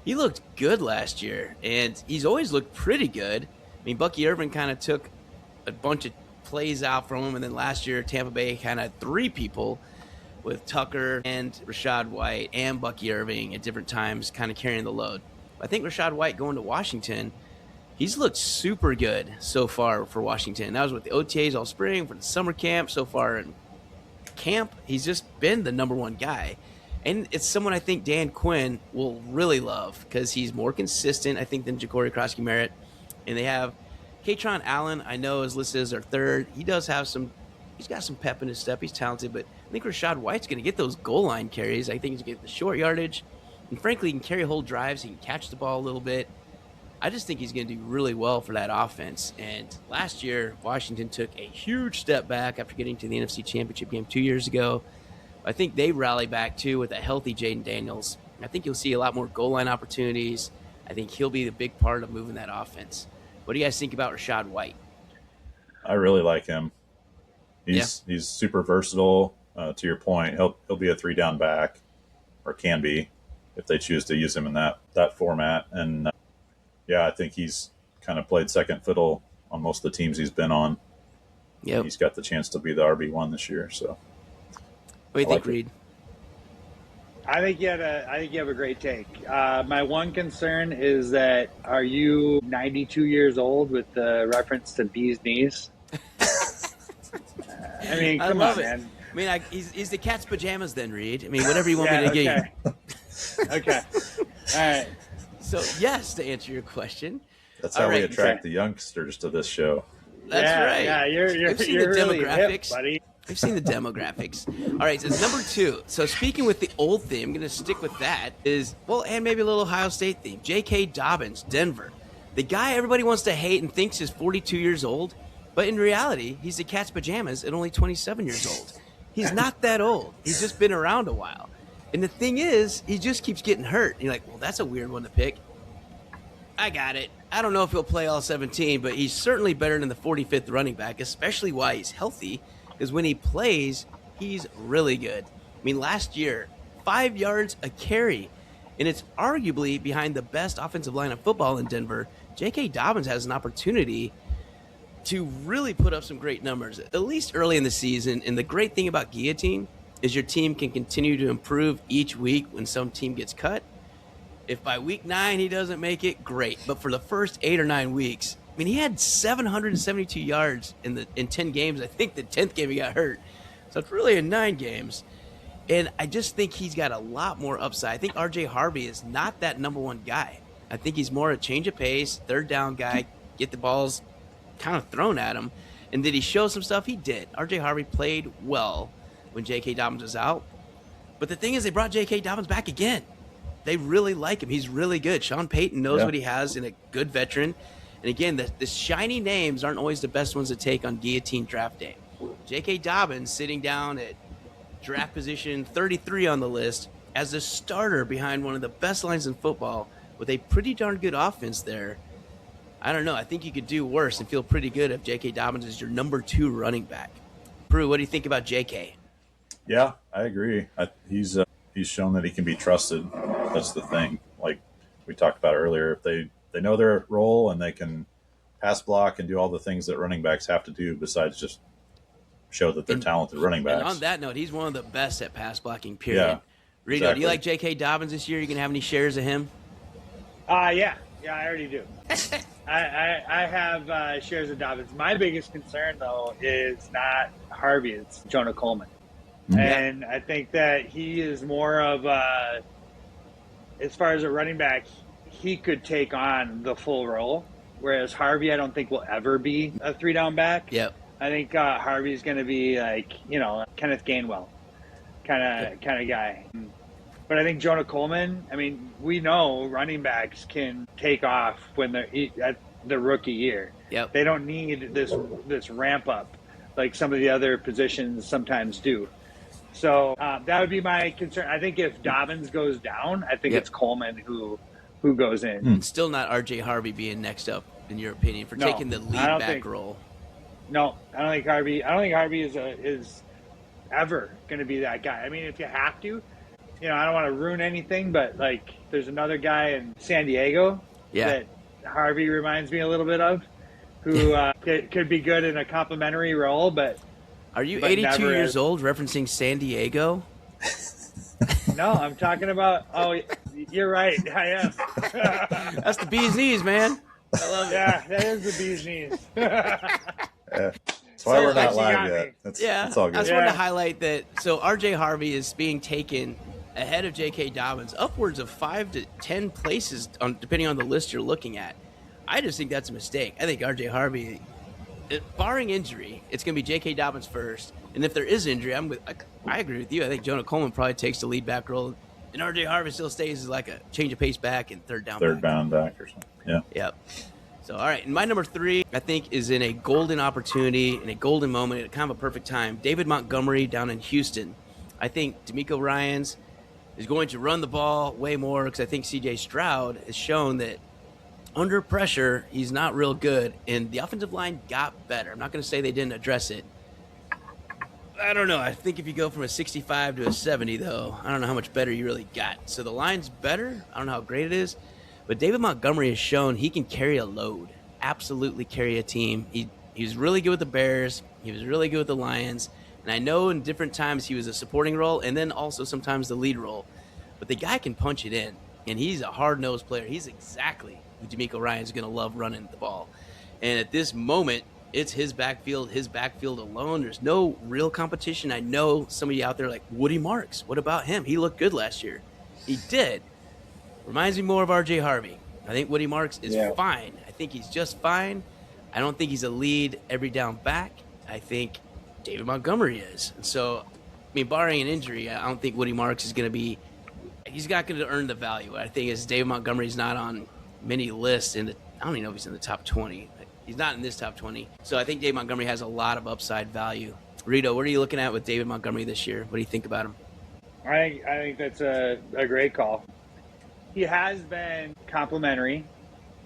Speaker 2: he looked good last year, and he's always looked pretty good. I mean, Bucky Irvin kind of took a bunch of plays out from him, and then last year Tampa Bay kind of had 3 people with Tucker and Rachaad White and Bucky Irving at different times kind of carrying the load. I think Rachaad White going to Washington, he's looked super good so far for Washington. That was with the OTAs all spring, for the summer camp, so far in camp. He's just been the number one guy. And it's someone I think Dan Quinn will really love because he's more consistent, I think, than Ja'Cory Krosky-Merritt. And they have Katron Allen, I know, is listed as their third. He does have he's got some pep in his step. He's talented, but I think Rachaad White's going to get those goal line carries. I think he's going to get the short yardage. And frankly, he can carry whole drives. He can catch the ball a little bit. I just think he's going to do really well for that offense. And last year, Washington took a huge step back after getting to the NFC Championship game 2 years ago. I think they rally back, too, with a healthy Jaden Daniels. I think you'll see a lot more goal line opportunities. I think he'll be the big part of moving that offense. What do you guys think about Rachaad White?
Speaker 1: I really like him. He's super versatile. To your point, he'll be a 3-down back, or can be, if they choose to use him in that format. And I think he's kind of played second fiddle on most of the teams he's been on.
Speaker 2: Yeah,
Speaker 1: he's got the chance to be the RB1 this year. So,
Speaker 2: what do you think, Reed?
Speaker 3: I think you have a great take. My one concern is that, are you 92 years old with the reference to bee's knees? I mean, come on, man.
Speaker 2: I mean, he's the cat's pajamas then, Reed. I mean, whatever you want me to get you.
Speaker 3: Okay. All right.
Speaker 2: So, yes, to answer your question.
Speaker 1: That's how we attract the youngsters to this show.
Speaker 2: That's right.
Speaker 3: Yeah, you're
Speaker 2: seen the
Speaker 3: really
Speaker 2: demographics,
Speaker 3: hip, buddy.
Speaker 2: We've seen the demographics. All right, so it's number 2. So speaking with the old theme, I'm going to stick with that, and maybe a little Ohio State theme. J.K. Dobbins, Denver. The guy everybody wants to hate and thinks is 42 years old, but in reality, he's the cat's pajamas at only 27 years old. He's not that old. He's just been around a while. And the thing is, he just keeps getting hurt. And you're like, well, that's a weird one to pick. I got it. I don't know if he'll play all 17, but he's certainly better than the 45th running back, especially while he's healthy. Because when he plays, he's really good. I mean, last year, 5 yards a carry, and it's arguably behind the best offensive line of football in Denver. J.K. Dobbins has an opportunity to really put up some great numbers, at least early in the season. And the great thing about Guillotine is your team can continue to improve each week when some team gets cut. If by week 9 he doesn't make it, great. But for the first 8 or 9 weeks, I mean, he had 772 yards in 10 games. I think the 10th game he got hurt. So it's really in 9 games. And I just think he's got a lot more upside. I think R.J. Harvey is not that number one guy. I think he's more a change of pace, third down guy, get the balls kind of thrown at him. And did he show some stuff? He did. R.J. Harvey played well when J.K. Dobbins was out. But the thing is, they brought J.K. Dobbins back again. They really like him. He's really good. Sean Payton knows what he has in a good veteran. And again, the shiny names aren't always the best ones to take on Guillotine draft day. J.K. Dobbins sitting down at draft position 33 on the list as a starter behind one of the best lines in football with a pretty darn good offense there. I don't know. I think you could do worse and feel pretty good if J.K. Dobbins is your number 2 running back. Prue, what do you think about J.K.?
Speaker 1: Yeah, I agree. He's shown that he can be trusted. That's the thing. Like we talked about earlier, if they know their role and they can pass block and do all the things that running backs have to do besides just show that they're talented running backs.
Speaker 2: And on that note, he's one of the best at pass blocking, period.
Speaker 1: Yeah,
Speaker 2: Rito,
Speaker 1: exactly.
Speaker 2: do you like J.K. Dobbins this year? You going to have any shares of him?
Speaker 3: Yeah, I already do. I have shares of Dobbins. My biggest concern, though, is not Harvey. It's Jonah Coleman.
Speaker 1: Mm-hmm.
Speaker 3: And I think that he is more of as far as a running back, he could take on the full role, whereas Harvey, I don't think will ever be a 3-down back.
Speaker 2: Yep.
Speaker 3: I think Harvey's going to be like, Kenneth Gainwell kind of guy. But I think Jonah Coleman, I mean, we know running backs can take off when they're at the rookie year.
Speaker 2: Yep.
Speaker 3: They don't need this ramp up like some of the other positions sometimes do. So that would be my concern. I think if Dobbins goes down, I think it's Coleman who goes in.
Speaker 2: Still not R.J. Harvey being next up, in your opinion, for taking the lead back role.
Speaker 3: No, I don't think Harvey is ever going to be that guy. I mean, if you have to, I don't want to ruin anything, but like, there's another guy in San Diego that Harvey reminds me a little bit of, who could be good in a complimentary role, but.
Speaker 2: Are you 82 years old referencing San Diego?
Speaker 3: No, I'm talking about. Oh, you're right. I am.
Speaker 2: That's the bee's knees, man. I love it.
Speaker 3: Yeah, that is the bee's knees.
Speaker 1: That's why we're not live yet. That's all good.
Speaker 2: I just wanted to highlight that. So R.J. Harvey is being taken ahead of J.K. Dobbins, upwards of 5 to 10 places, depending on the list you're looking at. I just think that's a mistake. I think R.J. Harvey, barring injury, it's going to be J.K. Dobbins first. And if there is injury, I agree with you. I think Jonah Coleman probably takes the lead back role. And R.J. Harvey still stays as like a change of pace back and third down
Speaker 1: back or something. Yeah.
Speaker 2: Yep. So, all right. And my number 3, I think, is in a golden opportunity, in a golden moment, at kind of a perfect time. David Montgomery down in Houston. I think D'Amico Ryans is going to run the ball way more because I think C.J. Stroud has shown that under pressure, he's not real good. And the offensive line got better. I'm not going to say they didn't address it. I don't know. I think if you go from a 65 to a 70, though, I don't know how much better you really got. So the line's better. I don't know how great it is. But David Montgomery has shown he can carry a load, absolutely carry a team. He was really good with the Bears. He was really good with the Lions. And I know in different times he was a supporting role and then also sometimes the lead role. But the guy can punch it in, and he's a hard-nosed player. He's exactly who D'Amico Ryan's going to love running the ball. And at this moment, it's his backfield alone. There's no real competition. I know some of you out there are like, Woody Marks, what about him? He looked good last year. He did. Reminds me more of R.J. Harvey. I think Woody Marks is fine. I think he's just fine. I don't think he's a lead every down back. I think David Montgomery is. And so, I mean, barring an injury, I don't think Woody Marks is going to be – he's not going to earn the value. I think is David Montgomery's not on many lists. I don't even know if he's in the top 20. He's not in this top 20. So I think David Montgomery has a lot of upside value. Rito, what are you looking at with David Montgomery this year? What do you think about him?
Speaker 3: I think that's a great call. He has been complimentary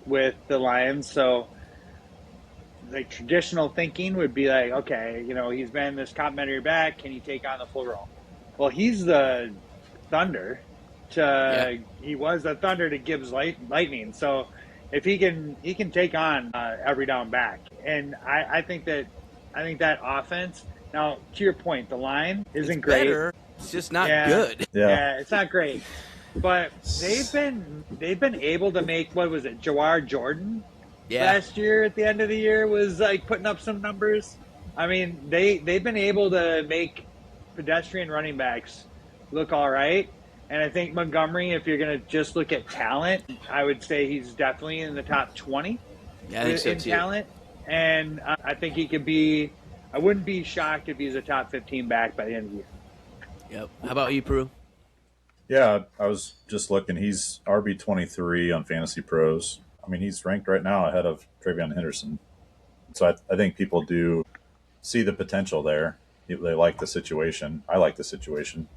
Speaker 3: with the Lions, so like traditional thinking would be like, okay, he's been this complimentary back. Can he take on the full role? Well, he's the Thunder. He was the Thunder to Gibbs Lightning. So if he can take on every down back, and I think that offense. Now, to your point, the line isn't great.
Speaker 2: Better. It's just not good.
Speaker 3: Yeah, it's not great. But they've been able to make, what was it, Jawar Jordan last year at the end of the year was like putting up some numbers. I mean, they've been able to make pedestrian running backs look all right. And I think Montgomery, if you're going to just look at talent, I would say he's definitely in the top 20 in talent. And I think he could be – I wouldn't be shocked if he's a top 15 back by the end of the year.
Speaker 2: Yep. How about you, Prue?
Speaker 1: Yeah, I was just looking. He's RB23 on Fantasy Pros. I mean, he's ranked right now ahead of Travion Henderson. So I think people do see the potential there. They like the situation. I like the situation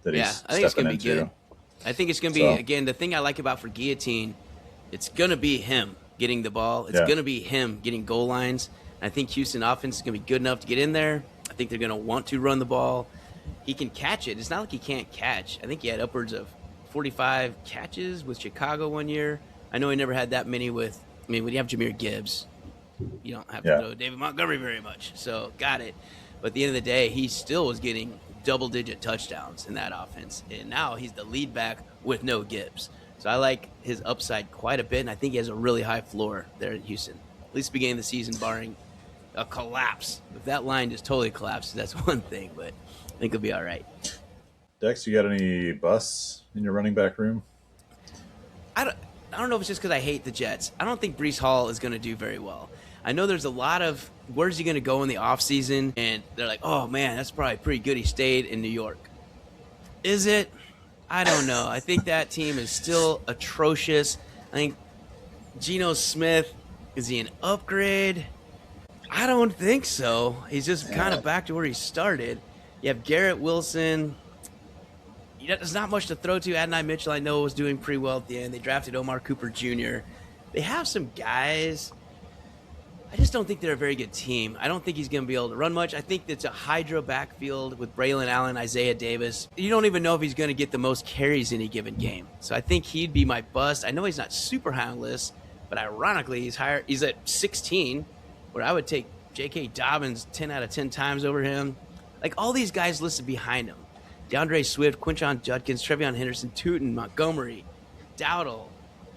Speaker 1: that he's stepping into. I think it's going to be good.
Speaker 2: I think it's going to be, again, the thing I like about for Guillotine, it's going to be him getting the ball. It's going to be him getting goal lines. I think Houston offense is going to be good enough to get in there. I think they're going to want to run the ball. He can catch it. It's not like he can't catch. I think he had upwards of 45 catches with Chicago one year. I know he never had that many when you have Jahmyr Gibbs, you don't have to throw David Montgomery very much. So, got it. But at the end of the day, he still was getting double-digit touchdowns in that offense. And now he's the lead back with no Gibbs. So I like his upside quite a bit, and I think he has a really high floor there in Houston. At least beginning of the season, barring a collapse. If that line just totally collapses, that's one thing, but I think he'll be all right.
Speaker 1: Dex, you got any busts in your running back room?
Speaker 2: I don't know if it's just because I hate the Jets. I don't think Breece Hall is going to do very well. I know there's a lot of where's he going to go in the offseason, and they're like, oh, man, that's probably pretty good. He stayed in New York. Is it? I don't know. I think that team is still atrocious. I think Geno Smith, is he an upgrade? I don't think so. He's just kind of back to where he started. You have Garrett Wilson. There's not much to throw to. Adonai Mitchell, I know, was doing pretty well at the end. They drafted Omar Cooper Jr. They have some guys. I just don't think they're a very good team. I don't think he's going to be able to run much. I think it's a hydra backfield with Braylon Allen, Isaiah Davis. You don't even know if he's going to get the most carries in a given game. So I think he'd be my bust. I know he's not super high on the list, but ironically, he's higher. He's at 16, where I would take J.K. Dobbins 10 out of 10 times over him. Like all these guys listed behind him. DeAndre Swift, Quinshon Judkins, Trevion Henderson, Tootin, Montgomery, Dowdle,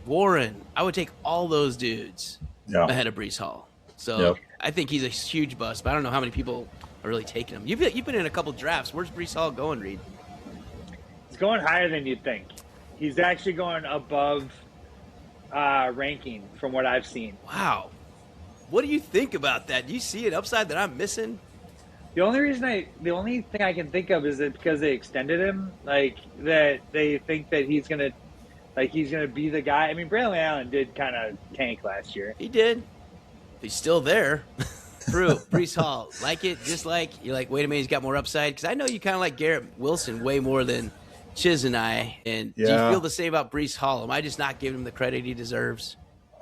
Speaker 2: Warren. I would take all those dudes ahead of Breece Hall. So I think he's a huge bust, but I don't know how many people are really taking him. You've been in a couple drafts. Where's Breece Hall going, Reed?
Speaker 3: He's going higher than you'd think. He's actually going above ranking from what I've seen.
Speaker 2: Wow. What do you think about that? Do you see an upside that I'm missing?
Speaker 3: The only thing I can think of is that because they extended him, like that they think that he's gonna be the guy. I mean, Braylon Allen did kind of tank last year.
Speaker 2: He did. He's still there. True. Breece Hall, like it, dislike. You're like, wait a minute, he's got more upside. Because I know you kind of like Garrett Wilson way more than Chiz and I. And do you feel the same about Breece Hall? Am I just not giving him the credit he deserves?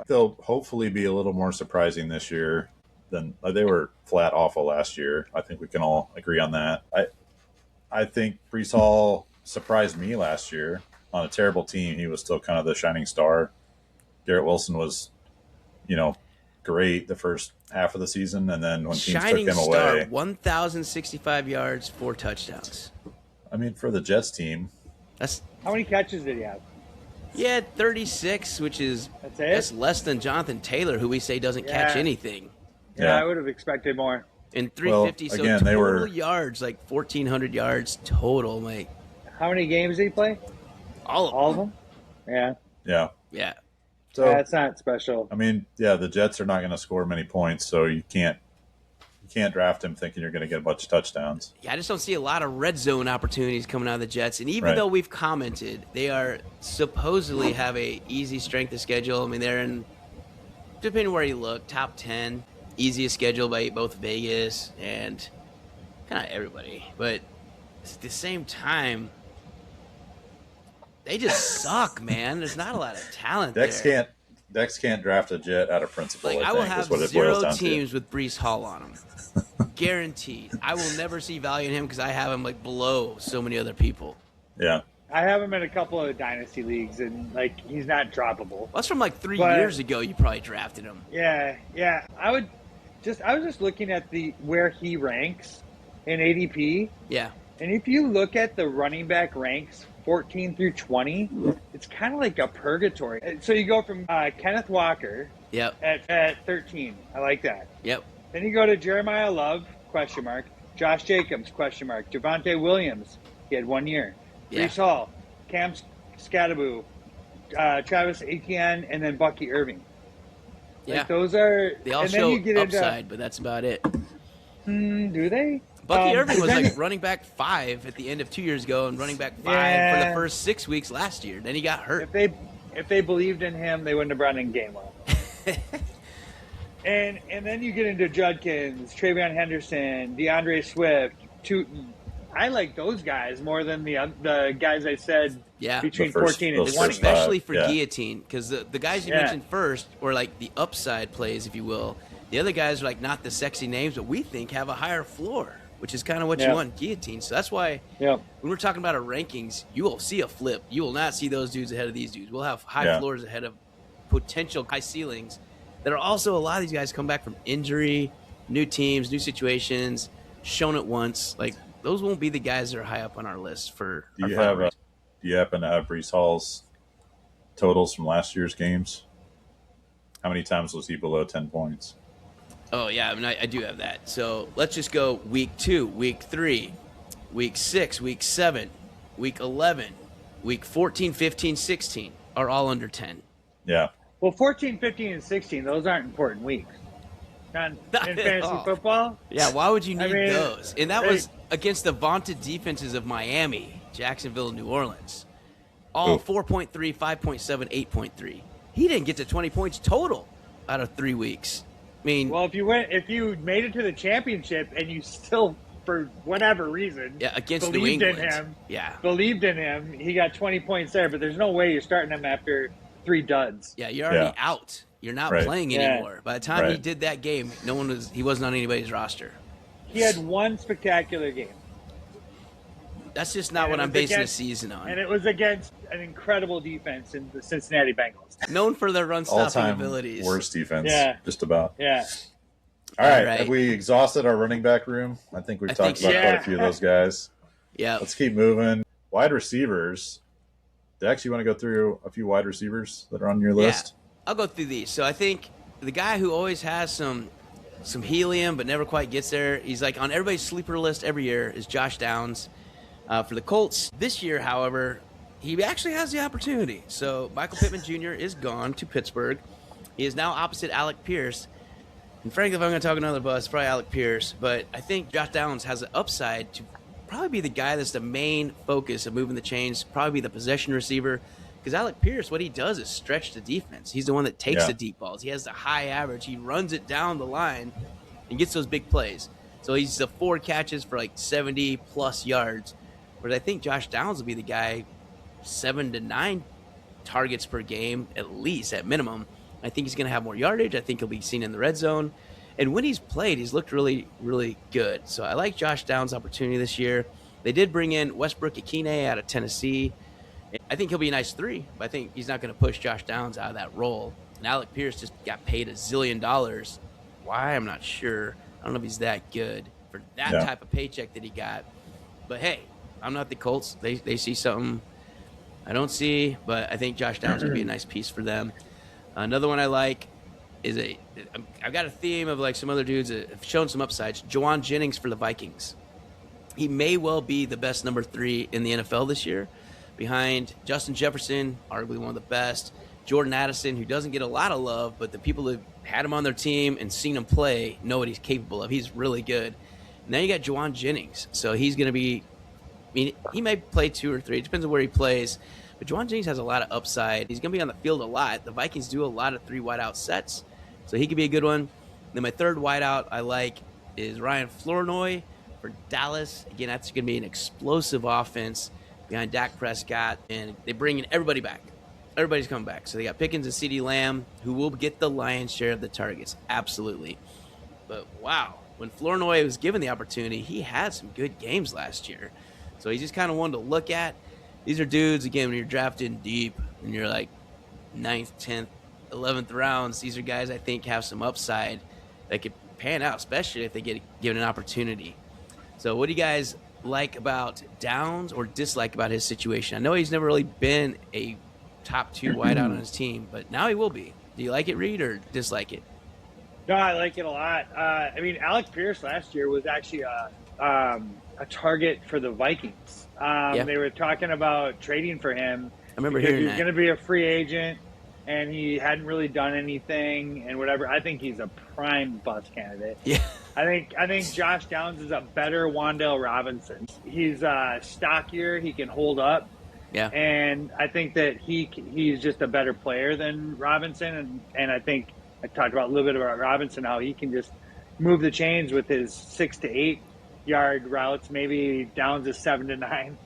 Speaker 1: They'll hopefully be a little more surprising this year than they were flat awful last year. I think we can all agree on that. I think Breece Hall surprised me last year. On a terrible team, he was still kind of the shining star. Garrett Wilson was, great the first half of the season, and then when teams
Speaker 2: shining
Speaker 1: took him
Speaker 2: star,
Speaker 1: away,
Speaker 2: 1,065 yards, 4 touchdowns.
Speaker 1: I mean, for the Jets team,
Speaker 3: how many catches did he have?
Speaker 2: He had 36, which is that's less than Jonathan Taylor, who we say doesn't catch anything.
Speaker 3: Yeah, I would have expected more.
Speaker 2: And 350,
Speaker 1: well, again,
Speaker 2: so
Speaker 1: they
Speaker 2: total
Speaker 1: were
Speaker 2: yards, like 1,400 yards total, mate.
Speaker 3: How many games did he play?
Speaker 2: All
Speaker 3: of them? Yeah.
Speaker 2: Yeah.
Speaker 1: So
Speaker 3: that's not special.
Speaker 1: I mean, the Jets are not going to score many points, so you can't draft him thinking you're going to get a bunch of touchdowns.
Speaker 2: Yeah, I just don't see a lot of red zone opportunities coming out of the Jets. And even though we've commented, they are supposedly have a easy strength of schedule. I mean, they're in, depending where you look, top 10, easiest schedule by both Vegas and kind of everybody. But at the same time, they just suck, man. There's not a lot of talent there.
Speaker 1: Dex can't draft a Jet out of principle.
Speaker 2: Like, I will have 0 teams with Breece Hall on them. Guaranteed. I will never see value in him because I have him like below so many other people.
Speaker 1: Yeah.
Speaker 3: I have him in a couple of dynasty leagues, and like he's not droppable.
Speaker 2: Well, that's from like 3 years ago. You probably drafted him.
Speaker 3: Yeah. I was just looking at where he ranks in ADP.
Speaker 2: Yeah.
Speaker 3: And if you look at the running back ranks 14 through 20, it's kind of like a purgatory. So you go from Kenneth Walker at 13. I like that.
Speaker 2: Yep.
Speaker 3: Then you go to Jeremiah Love, ? Josh Jacobs, ? Javonte Williams, he had 1 year.
Speaker 2: Yeah.
Speaker 3: Breece Hall, Cam Scatteraboo, Travis Etienne, and then Bucky Irving.
Speaker 2: Yeah.
Speaker 3: Like those are...
Speaker 2: They all
Speaker 3: and then
Speaker 2: show
Speaker 3: you get
Speaker 2: upside, but that's about it.
Speaker 3: Do they?
Speaker 2: Bucky Irving was like running back 5 at the end of 2 years ago and running back 5 for the first 6 weeks last year. Then he got hurt.
Speaker 3: If they believed in him, they wouldn't have brought in Gainwell. and then you get into Judkins, Trevion Henderson, DeAndre Swift, Tootin. I like those guys more than the guys I said between 14 and 20.
Speaker 2: Especially for Guillotine, because the guys you mentioned first were like the upside plays, if you will. The other guys are like not the sexy names, but we think have a higher floor, which is kind of what you want in Guillotine. So that's why when we're talking about our rankings, you will see a flip. You will not see those dudes ahead of these dudes. We'll have high floors ahead of potential high ceilings that are also a lot of these guys come back from injury, new teams, new situations, shown it once. Like those won't be the guys that are high up on our list for
Speaker 1: Do you happen to have Breece Hall's totals from last year's games? How many times was he below 10 points?
Speaker 2: Oh, yeah, I mean, I do have that. So let's just go week 2, week 3, week 6, week 7, week 11, week 14, 15, 16 are all under 10.
Speaker 1: Yeah.
Speaker 3: Well, 14, 15, and 16, those aren't important weeks. Not
Speaker 2: Not
Speaker 3: in
Speaker 2: at
Speaker 3: fantasy
Speaker 2: all.
Speaker 3: football.
Speaker 2: Yeah, why would you
Speaker 3: I
Speaker 2: need
Speaker 3: mean,
Speaker 2: those? And that was against the vaunted defenses of Miami, Jacksonville, and New Orleans. All
Speaker 1: Oof.
Speaker 2: 4.3, 5.7, 8.3. He didn't get to 20 points total out of 3 weeks. I mean,
Speaker 3: well, if you made it to the championship and you still, for whatever reason,
Speaker 2: yeah, against New
Speaker 3: believed in
Speaker 2: England.
Speaker 3: him,
Speaker 2: Yeah.
Speaker 3: he got 20 points there. But there's no way you're starting him after 3 duds.
Speaker 2: Yeah, you're already
Speaker 1: Yeah.
Speaker 2: out. You're not
Speaker 1: Right.
Speaker 2: playing
Speaker 3: Yeah.
Speaker 2: anymore. By the time he
Speaker 1: Right.
Speaker 2: did that game, he wasn't on anybody's roster.
Speaker 3: He had one spectacular game.
Speaker 2: That's just not
Speaker 3: And
Speaker 2: what
Speaker 3: it
Speaker 2: I'm
Speaker 3: was
Speaker 2: basing the
Speaker 3: against-
Speaker 2: season on.
Speaker 3: And it was against an incredible defense in the Cincinnati Bengals.
Speaker 2: Known for their run stopping
Speaker 1: All-time
Speaker 2: abilities.
Speaker 1: worst defense.
Speaker 3: Yeah.
Speaker 1: Just about.
Speaker 3: Yeah.
Speaker 1: All right.
Speaker 2: right.
Speaker 1: Have we exhausted our running back room? I think we've
Speaker 2: I
Speaker 1: talked
Speaker 2: think
Speaker 1: about
Speaker 3: so.
Speaker 1: quite a few of those guys.
Speaker 2: Yeah.
Speaker 1: Let's keep moving. Wide receivers. Dex, you want to go through a few wide receivers that are on your list?
Speaker 2: I'll go through these. So I think the guy who always has some helium but never quite gets there, he's like on everybody's sleeper list every year, is Josh Downs. For the Colts this year, however, he actually has the opportunity. So Michael Pittman Jr. is gone to Pittsburgh. He is now opposite Alec Pierce. And frankly, if I'm going to talk another bus, probably Alec Pierce. But I think Josh Downs has an upside to probably be the guy that's the main focus of moving the chains, probably be the possession receiver. Because Alec Pierce, what he does is stretch the defense. He's the one that takes the deep balls. He has the high average. He runs it down the line and gets those big plays. So he's the 4 catches for like 70-plus yards. Whereas I think Josh Downs will be the guy 7 to 9 targets per game, at least, at minimum. I think he's going to have more yardage. I think he'll be seen in the red zone. And when he's played, he's looked really, really good. So I like Josh Downs' opportunity this year. They did bring in Westbrook Ikine out of Tennessee. I think he'll be a nice 3, but I think he's not going to push Josh Downs out of that role. And Alec Pierce just got paid $1 zillion. Why? I'm not sure. I don't know if he's that good for that type of paycheck that he got. But hey, I'm not the Colts. They see something I don't see, but I think Josh Downs would be a nice piece for them. Another one I like is I've got a theme of like some other dudes that have shown some upsides. Juwan Jennings for the Vikings. He may well be the best number 3 in the NFL this year, behind Justin Jefferson, arguably one of the best. Jordan Addison, who doesn't get a lot of love, but the people who had him on their team and seen him play know what he's capable of. He's really good. Now you got Juwan Jennings, so he's going to be. I mean, he may play 2 or 3. It depends on where he plays. But Juwan Jennings has a lot of upside. He's going to be on the field a lot. The Vikings do a lot of 3 wideout sets, so he could be a good one. Then my third wideout I like is Ryan Flournoy for Dallas. Again, that's going to be an explosive offense behind Dak Prescott, and they bring in everybody back. Everybody's coming back. So they got Pickens and CeeDee Lamb, who will get the lion's share of the targets. Absolutely. But wow, when Flournoy was given the opportunity, he had some good games last year. So he's just kind of one to look at. These are dudes, again, when you're drafting deep and you're like 9th, 10th, 11th rounds, these are guys I think have some upside that could pan out, especially if they get given an opportunity. So what do you guys like about Downs or dislike about his situation? I know he's never really been a top 2 wideout on his team, but now he will be. Do you like it, Reed, or dislike it?
Speaker 3: No, I like it a lot. I mean, Alec Pierce last year was actually a target for the Vikings. They were talking about trading for him.
Speaker 2: I remember
Speaker 3: because
Speaker 2: hearing
Speaker 3: he was
Speaker 2: that.
Speaker 3: going to be a free agent, and he hadn't really done anything and whatever. I think he's a prime bust candidate.
Speaker 2: Yeah.
Speaker 3: I think Josh Downs is a better Wan'Dale Robinson. He's stockier. He can hold up.
Speaker 2: Yeah.
Speaker 3: And I think that he's just a better player than Robinson. And I think I talked about a little bit about Robinson, how he can just move the chains with his 6 to 8 yard routes, maybe Downs is 7 to 9.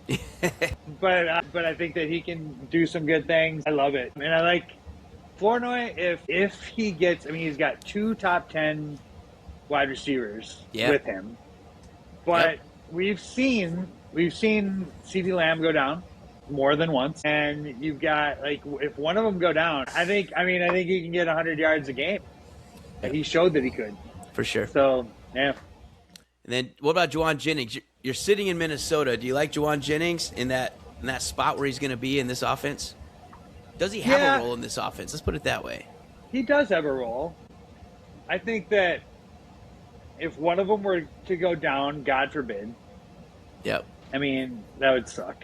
Speaker 3: But I think that he can do some good things. I love it. And I like Flournoy if he gets, I mean, he's got 2 top 10 wide receivers with him. But we've seen CeeDee Lamb go down more than once, and you've got, like, if one of them go down, I think he can get 100 yards a game. And he showed that he could.
Speaker 2: For sure.
Speaker 3: So, yeah.
Speaker 2: And then what about Juwan Jennings? You're sitting in Minnesota. Do you like Juwan Jennings in that spot where he's going to be in this offense? Does he have a role in this offense? Let's put it that way.
Speaker 3: He does have a role. I think that if one of them were to go down, God forbid,
Speaker 2: Yep.
Speaker 3: I mean, that would suck.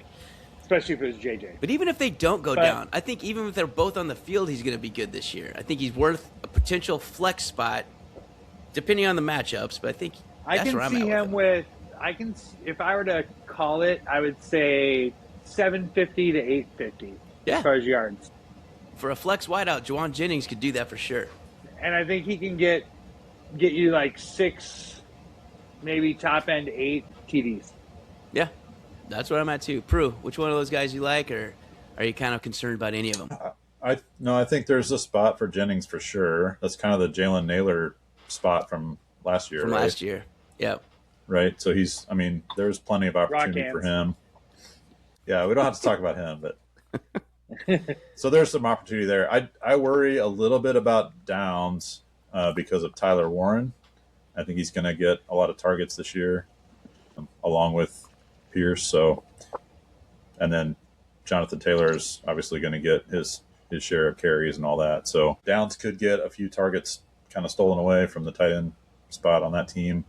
Speaker 3: especially if it was JJ.
Speaker 2: But even if they don't go down, I think even if they're both on the field, he's going to be good this year. I think he's worth a potential flex spot, depending on the matchups. But I think that's where I'm at with him.
Speaker 3: If I were to call it, I would say 750 to 850 as far as yards.
Speaker 2: For a flex wideout, Juwan Jennings could do that for sure.
Speaker 3: And I think he can get you like 6, maybe top end 8 TDs.
Speaker 2: Yeah, that's where I'm at too. Prue, which one of those guys you like, or are you kind of concerned about any of them?
Speaker 1: I think there's a spot for Jennings for sure. That's kind of the Jalen Naylor spot from last year.
Speaker 2: Last year, yeah.
Speaker 1: Right, so there's plenty of opportunity for him. Yeah, we don't have to talk about him, but so there's some opportunity there. I worry a little bit about Downs because of Tyler Warren. I think he's going to get a lot of targets this year, along with Pierce. So, and then Jonathan Taylor is obviously going to get his share of carries and all that. So Downs could get a few targets kind of stolen away from the tight end spot on that team.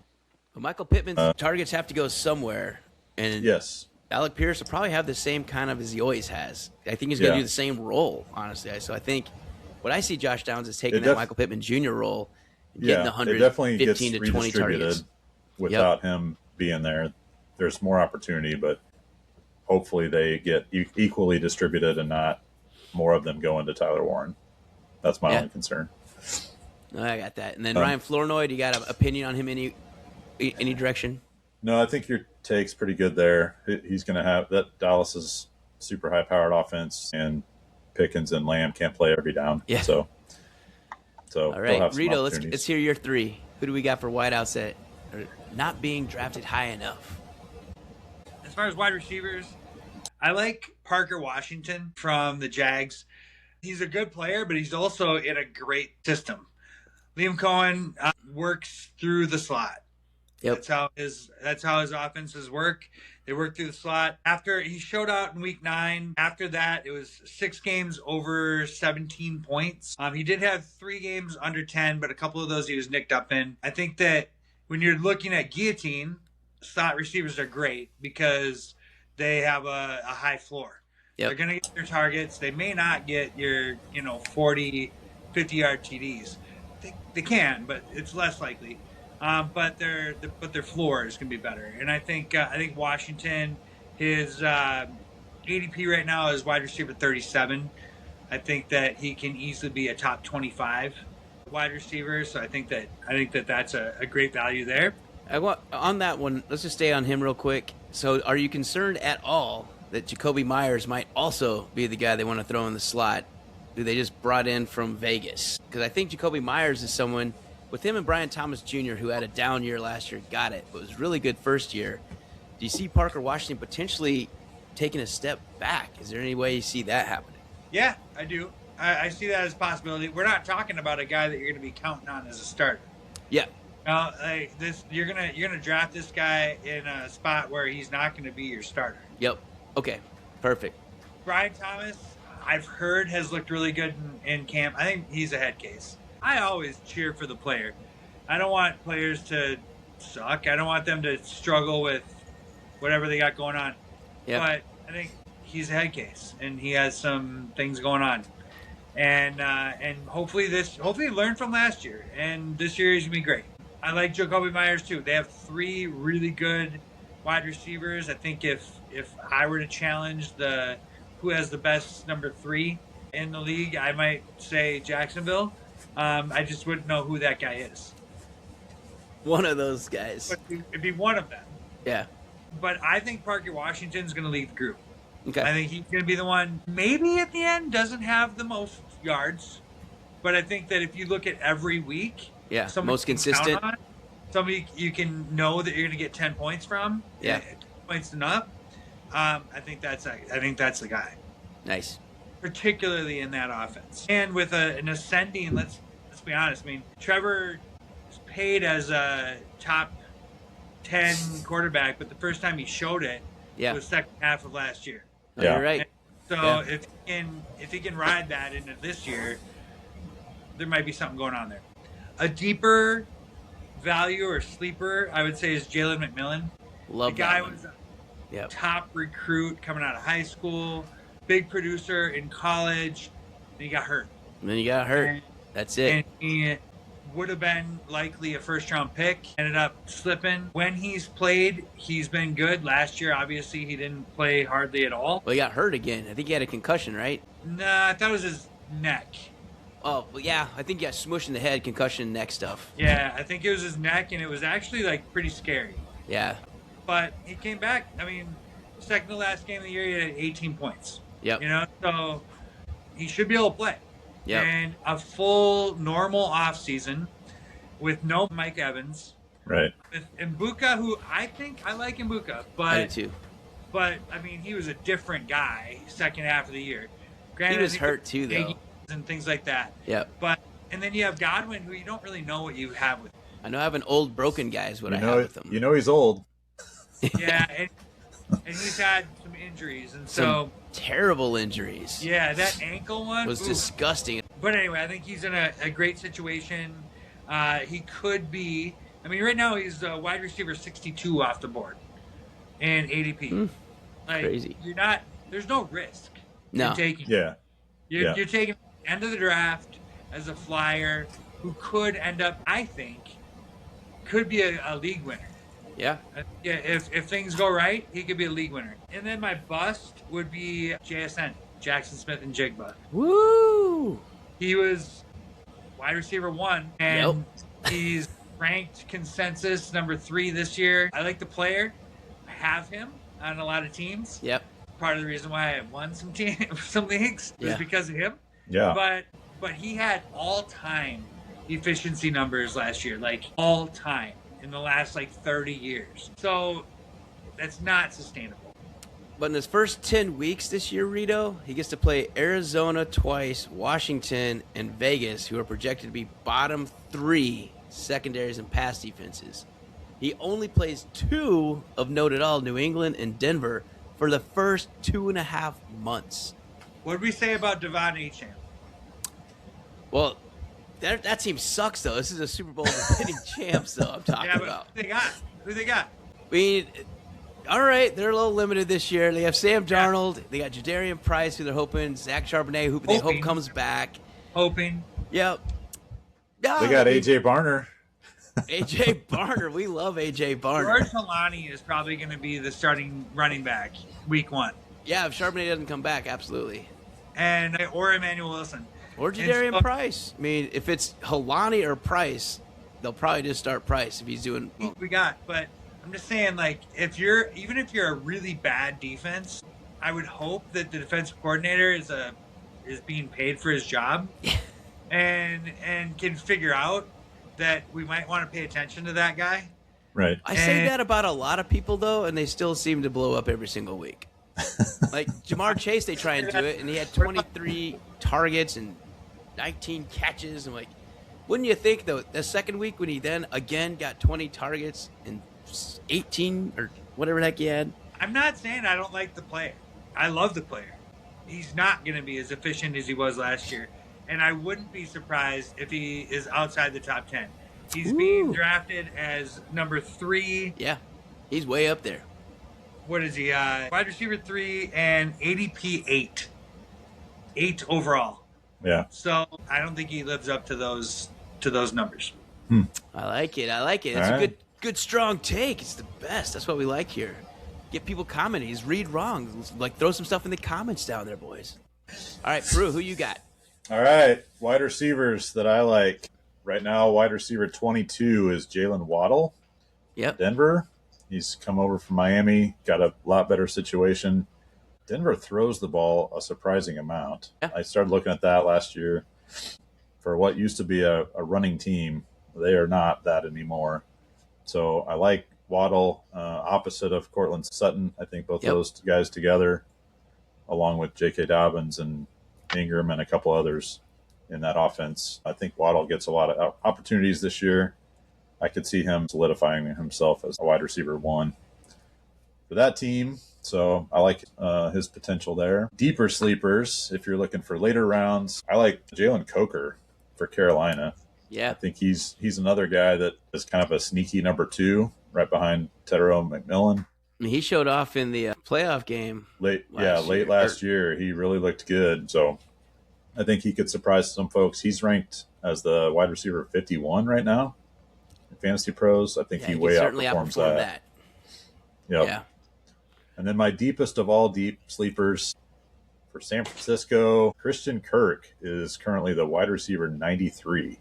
Speaker 2: But Michael Pittman's targets have to go somewhere, and
Speaker 1: yes,
Speaker 2: Alec Pierce will probably have the same kind of as he always has. I think he's going to do the same role, honestly. So I think what I see Josh Downs is taking that Michael Pittman Jr. role and getting 115 to 20 targets.
Speaker 1: Without him being there, there's more opportunity, but hopefully they get equally distributed and not more of them going to Tyler Warren. That's my only concern.
Speaker 2: I got that. And then Ryan Flournoy, you got an opinion on him any direction?
Speaker 1: No, I think your take's pretty good there. He's going to have that. Dallas's super high-powered offense, and Pickens and Lamb can't play every down.
Speaker 2: Yeah.
Speaker 1: So
Speaker 2: all right, Rito, let's hear your 3. Who do we got for wideouts that are not being drafted high enough?
Speaker 4: As far as wide receivers, I like Parker Washington from the Jags. He's a good player, but he's also in a great system. Liam Cohen works through the slot.
Speaker 2: Yep.
Speaker 4: That's how his offenses work. They work through the slot. After he showed out in week 9, after that it was 6 games over 17 points. He did have 3 games under 10, but a couple of those he was nicked up in. I think that when you're looking at Guillotine, slot receivers are great because they have a high floor.
Speaker 2: Yep.
Speaker 4: They're going to get their targets. They may not get your 40, 50-yard TDs. They can, but it's less likely. But their floor is going to be better. And I think Washington, his ADP right now is wide receiver 37. I think that he can easily be a top 25 wide receiver. So I think that that's a great value there.
Speaker 2: On that one, let's just stay on him real quick. So are you concerned at all that Jacoby Myers might also be the guy they want to throw in the slot who they just brought in from Vegas? Because I think Jacoby Myers is someone, with him and Brian Thomas Jr., who had a down year last year, got it, but was really good first year. Do you see Parker Washington potentially taking a step back? Is there any way you see that happening?
Speaker 4: Yeah, I do. I see that as a possibility. We're not talking about a guy that you're going to be counting on as a starter.
Speaker 2: Yeah.
Speaker 4: You're gonna draft this guy in a spot where he's not going to be your starter.
Speaker 2: Yep. Okay. Perfect.
Speaker 4: Brian Thomas, I've heard, has looked really good in camp. I think he's a head case. I always cheer for the player. I don't want players to suck. I don't want them to struggle with whatever they got going on.
Speaker 2: Yep.
Speaker 4: But I think he's a head case, and he has some things going on. And hopefully learn from last year, and this year he's gonna be great. I like Jacoby Myers too. They have 3 really good wide receivers. I think if I were to challenge who has the best number 3 in the league, I might say Jacksonville. I just wouldn't know who that guy is.
Speaker 2: One of those guys.
Speaker 4: But it'd be one of them.
Speaker 2: Yeah.
Speaker 4: But I think Parker Washington's going to lead the group.
Speaker 2: Okay.
Speaker 4: I think he's going to be the one, maybe at the end, doesn't have the most yards. But I think that if you look at every week,
Speaker 2: most consistent.
Speaker 4: Somebody you can know that you're going to get 10 points from.
Speaker 2: Yeah.
Speaker 4: 10 points and up. I think that's the guy.
Speaker 2: Nice.
Speaker 4: Particularly in that offense. And with an ascending, let's be honest. I mean, Trevor is paid as a top 10 quarterback, but the first time he showed it was second half of last year.
Speaker 2: Yeah. You're right.
Speaker 4: And so if he can ride that into this year, there might be something going on there. A deeper value or sleeper, I would say, is Jalen McMillan.
Speaker 2: Love
Speaker 4: the guy
Speaker 2: that one. Yep.
Speaker 4: top recruit coming out of high school, big producer in college, and he got hurt.
Speaker 2: And then you got hurt.
Speaker 4: And,
Speaker 2: That's it.
Speaker 4: and he would have been likely a first-round pick. Ended up slipping. When he's played, he's been good. Last year, obviously, he didn't play hardly at all.
Speaker 2: Well, he got hurt again. I think he had a concussion, right?
Speaker 4: Nah, I thought it was his neck.
Speaker 2: Oh, well, yeah. I think he got smushed in the head, concussion, neck stuff.
Speaker 4: Yeah, I think it was his neck, and it was actually like pretty scary.
Speaker 2: Yeah.
Speaker 4: But he came back. I mean, second to last game of the year, he had 18 points.
Speaker 2: Yep.
Speaker 4: You know, so he should be able to play.
Speaker 2: Yep.
Speaker 4: And a full normal offseason with no Mike Evans.
Speaker 1: Right.
Speaker 4: With Mbuka, who I think I like Mbuka,
Speaker 2: I do too.
Speaker 4: But I mean, he was a different guy second half of the year. Granted,
Speaker 2: He was hurt too, though.
Speaker 4: And things like that.
Speaker 2: Yep.
Speaker 4: And then you have Godwin, who you don't really know what you have with.
Speaker 2: I know I have an old broken guy is what
Speaker 1: You
Speaker 2: I
Speaker 1: know,
Speaker 2: have with him.
Speaker 1: you know he's old.
Speaker 4: Yeah, and he's had some injuries, and
Speaker 2: Some
Speaker 4: so
Speaker 2: terrible injuries.
Speaker 4: yeah, that ankle one
Speaker 2: Was
Speaker 4: oof.
Speaker 2: disgusting.
Speaker 4: But anyway, I think he's in a great situation. He could be. I mean, right now he's wide receiver 62 off the board in ADP.
Speaker 2: Crazy.
Speaker 4: You're not. There's no risk.
Speaker 2: No.
Speaker 4: You're taking.
Speaker 1: Yeah.
Speaker 4: You're taking end of the draft as a flyer who could end up. I think could be a league winner.
Speaker 2: Yeah.
Speaker 4: Yeah, if things go right, he could be a league winner. And then my bust would be JSN, Jackson Smith and Jigba.
Speaker 2: Woo!
Speaker 4: He was wide receiver 1, and he's ranked consensus number 3 this year. I like the player. I have him on a lot of teams.
Speaker 2: Yep.
Speaker 4: Part of the reason why I won some leagues was
Speaker 2: Yeah.
Speaker 4: because of him.
Speaker 1: Yeah.
Speaker 4: But he had all-time efficiency numbers last year, like all-time in the last like 30 years. So that's not sustainable.
Speaker 2: But in his first 10 weeks this year, Rito, he gets to play Arizona twice, Washington, and Vegas, who are projected to be bottom 3 secondaries and pass defenses. He only plays 2 of note at all, New England and Denver, for the first 2.5 months.
Speaker 4: What did we say about Devon Achane?
Speaker 2: Well, that team sucks, though. This is a Super Bowl defending champs, though, I'm talking
Speaker 4: Yeah, but
Speaker 2: about.
Speaker 4: Who they got?
Speaker 2: I mean, all right, they're a little limited this year. They have Sam Darnold. They got Jadarian Price, who they're hoping, Zach Charbonnet, who they hope comes back.
Speaker 4: Hoping.
Speaker 2: Yep.
Speaker 1: They got A.J. Barner.
Speaker 2: A.J. Barner. We love A.J. Barner.
Speaker 4: George Kalani is probably going to be the starting running back week 1.
Speaker 2: Yeah, if Charbonnet doesn't come back, absolutely.
Speaker 4: Or Emmanuel Wilson.
Speaker 2: Or Jadarian Price. I mean, if it's Halani or Price, they'll probably just start Price if he's doing well.
Speaker 4: We got, but I'm just saying, like, even if you're a really bad defense, I would hope that the defensive coordinator is being paid for his job, and can figure out that we might want to pay attention to that guy.
Speaker 1: Right.
Speaker 2: I say that about a lot of people, though, and they still seem to blow up every single week. Like Jamar Chase, they try and do it, and he had 23 targets and 19 catches. I'm like, wouldn't you think, though, the second week when he then again got 20 targets and 18 or whatever the heck he had?
Speaker 4: I'm not saying I don't like the player. I love the player. He's not going to be as efficient as he was last year, and I wouldn't be surprised if he is outside the top 10. He's being drafted as number 3.
Speaker 2: Yeah, he's way up there.
Speaker 4: What is he? Wide receiver 3 and ADP 8. 8 overall.
Speaker 1: Yeah.
Speaker 4: So I don't think he lives up to those numbers.
Speaker 2: I like it. It's
Speaker 1: All
Speaker 2: a
Speaker 1: right.
Speaker 2: good strong take. It's the best. That's what we like here. Get people commenting. He's read wrong. Like, throw some stuff in the comments down there, boys. All right, Peru, who you got?
Speaker 1: All right. Wide receivers that I like. Right now, wide receiver 22 is Jalen Waddle.
Speaker 2: Yep.
Speaker 1: Denver. He's come over from Miami, got a lot better situation. Denver throws the ball a surprising amount.
Speaker 2: Yeah.
Speaker 1: I started looking at that last year. For what used to be a running team, they are not that anymore. So I like Waddle, opposite of Cortland Sutton. I think both of those guys together, along with J.K. Dobbins and Ingram and a couple others in that offense. I think Waddle gets a lot of opportunities this year. I could see him solidifying himself as a wide receiver 1 for that team. So I like his potential there. Deeper sleepers, if you're looking for later rounds, I like Jalen Coker for Carolina.
Speaker 2: Yeah.
Speaker 1: I think he's another guy that is kind of a sneaky number 2, right behind Tedero McMillan.
Speaker 2: I mean, he showed off in the playoff game
Speaker 1: Late
Speaker 2: year.
Speaker 1: last year, he really looked good. So I think he could surprise some folks. He's ranked as the wide receiver 51 right now in Fantasy Pros. I think
Speaker 2: Yeah,
Speaker 1: he
Speaker 2: he
Speaker 1: way
Speaker 2: could certainly
Speaker 1: outperforms
Speaker 2: outperform
Speaker 1: that.
Speaker 2: that.
Speaker 1: Yep.
Speaker 2: Yeah.
Speaker 1: And then my deepest of all deep sleepers for San Francisco, Christian Kirk is currently the wide receiver 93.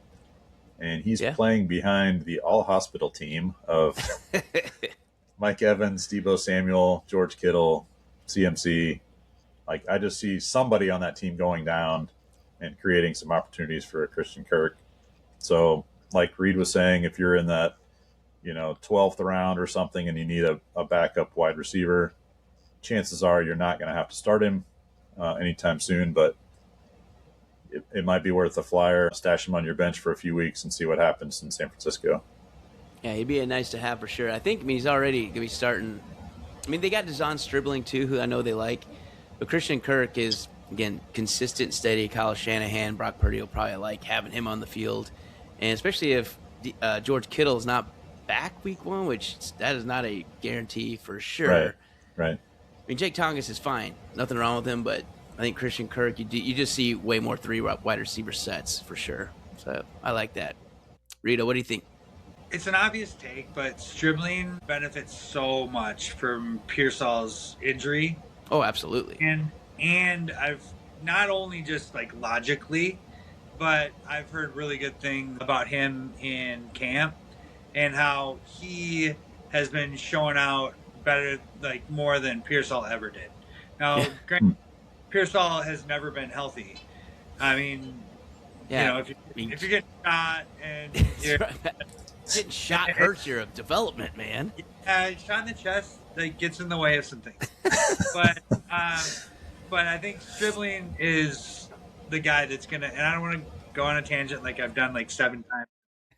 Speaker 1: And he's playing behind the all hospital team of Mike Evans, Deebo Samuel, George Kittle, CMC. Like, I just see somebody on that team going down and creating some opportunities for Christian Kirk. So, like Reed was saying, if you're in that, 12th round or something and you need a backup wide receiver, chances are you're not going to have to start him anytime soon, but it might be worth a flyer, stash him on your bench for a few weeks and see what happens in San Francisco.
Speaker 2: Yeah, he'd be a nice to have for sure. I think he's already going to be starting. I mean, they got Deshaun Stribling too, who I know they like. But Christian Kirk is, again, consistent, steady. Kyle Shanahan, Brock Purdy will probably like having him on the field. And especially if George Kittle is not back week 1, which that is not a guarantee for sure.
Speaker 1: Right.
Speaker 2: I mean, Jake Tongas is fine. Nothing wrong with him, but I think Christian Kirk, you just see way more 3 wide receiver sets for sure. So I like that. Rita, what do you think?
Speaker 4: It's an obvious take, but Stribling benefits so much from Pearsall's injury.
Speaker 2: Oh, absolutely.
Speaker 4: And I've not only just like logically, but I've heard really good things about him in camp and how he has been showing out better, like more than Pearsall ever did. Now, Pearsall has never been healthy. I mean, if you're getting shot and you're
Speaker 2: getting shot hurts your development, man.
Speaker 4: Shot in the chest gets in the way of some things. but I think Stribling is the guy that's gonna. And I don't want to go on a tangent like I've done like 7 times.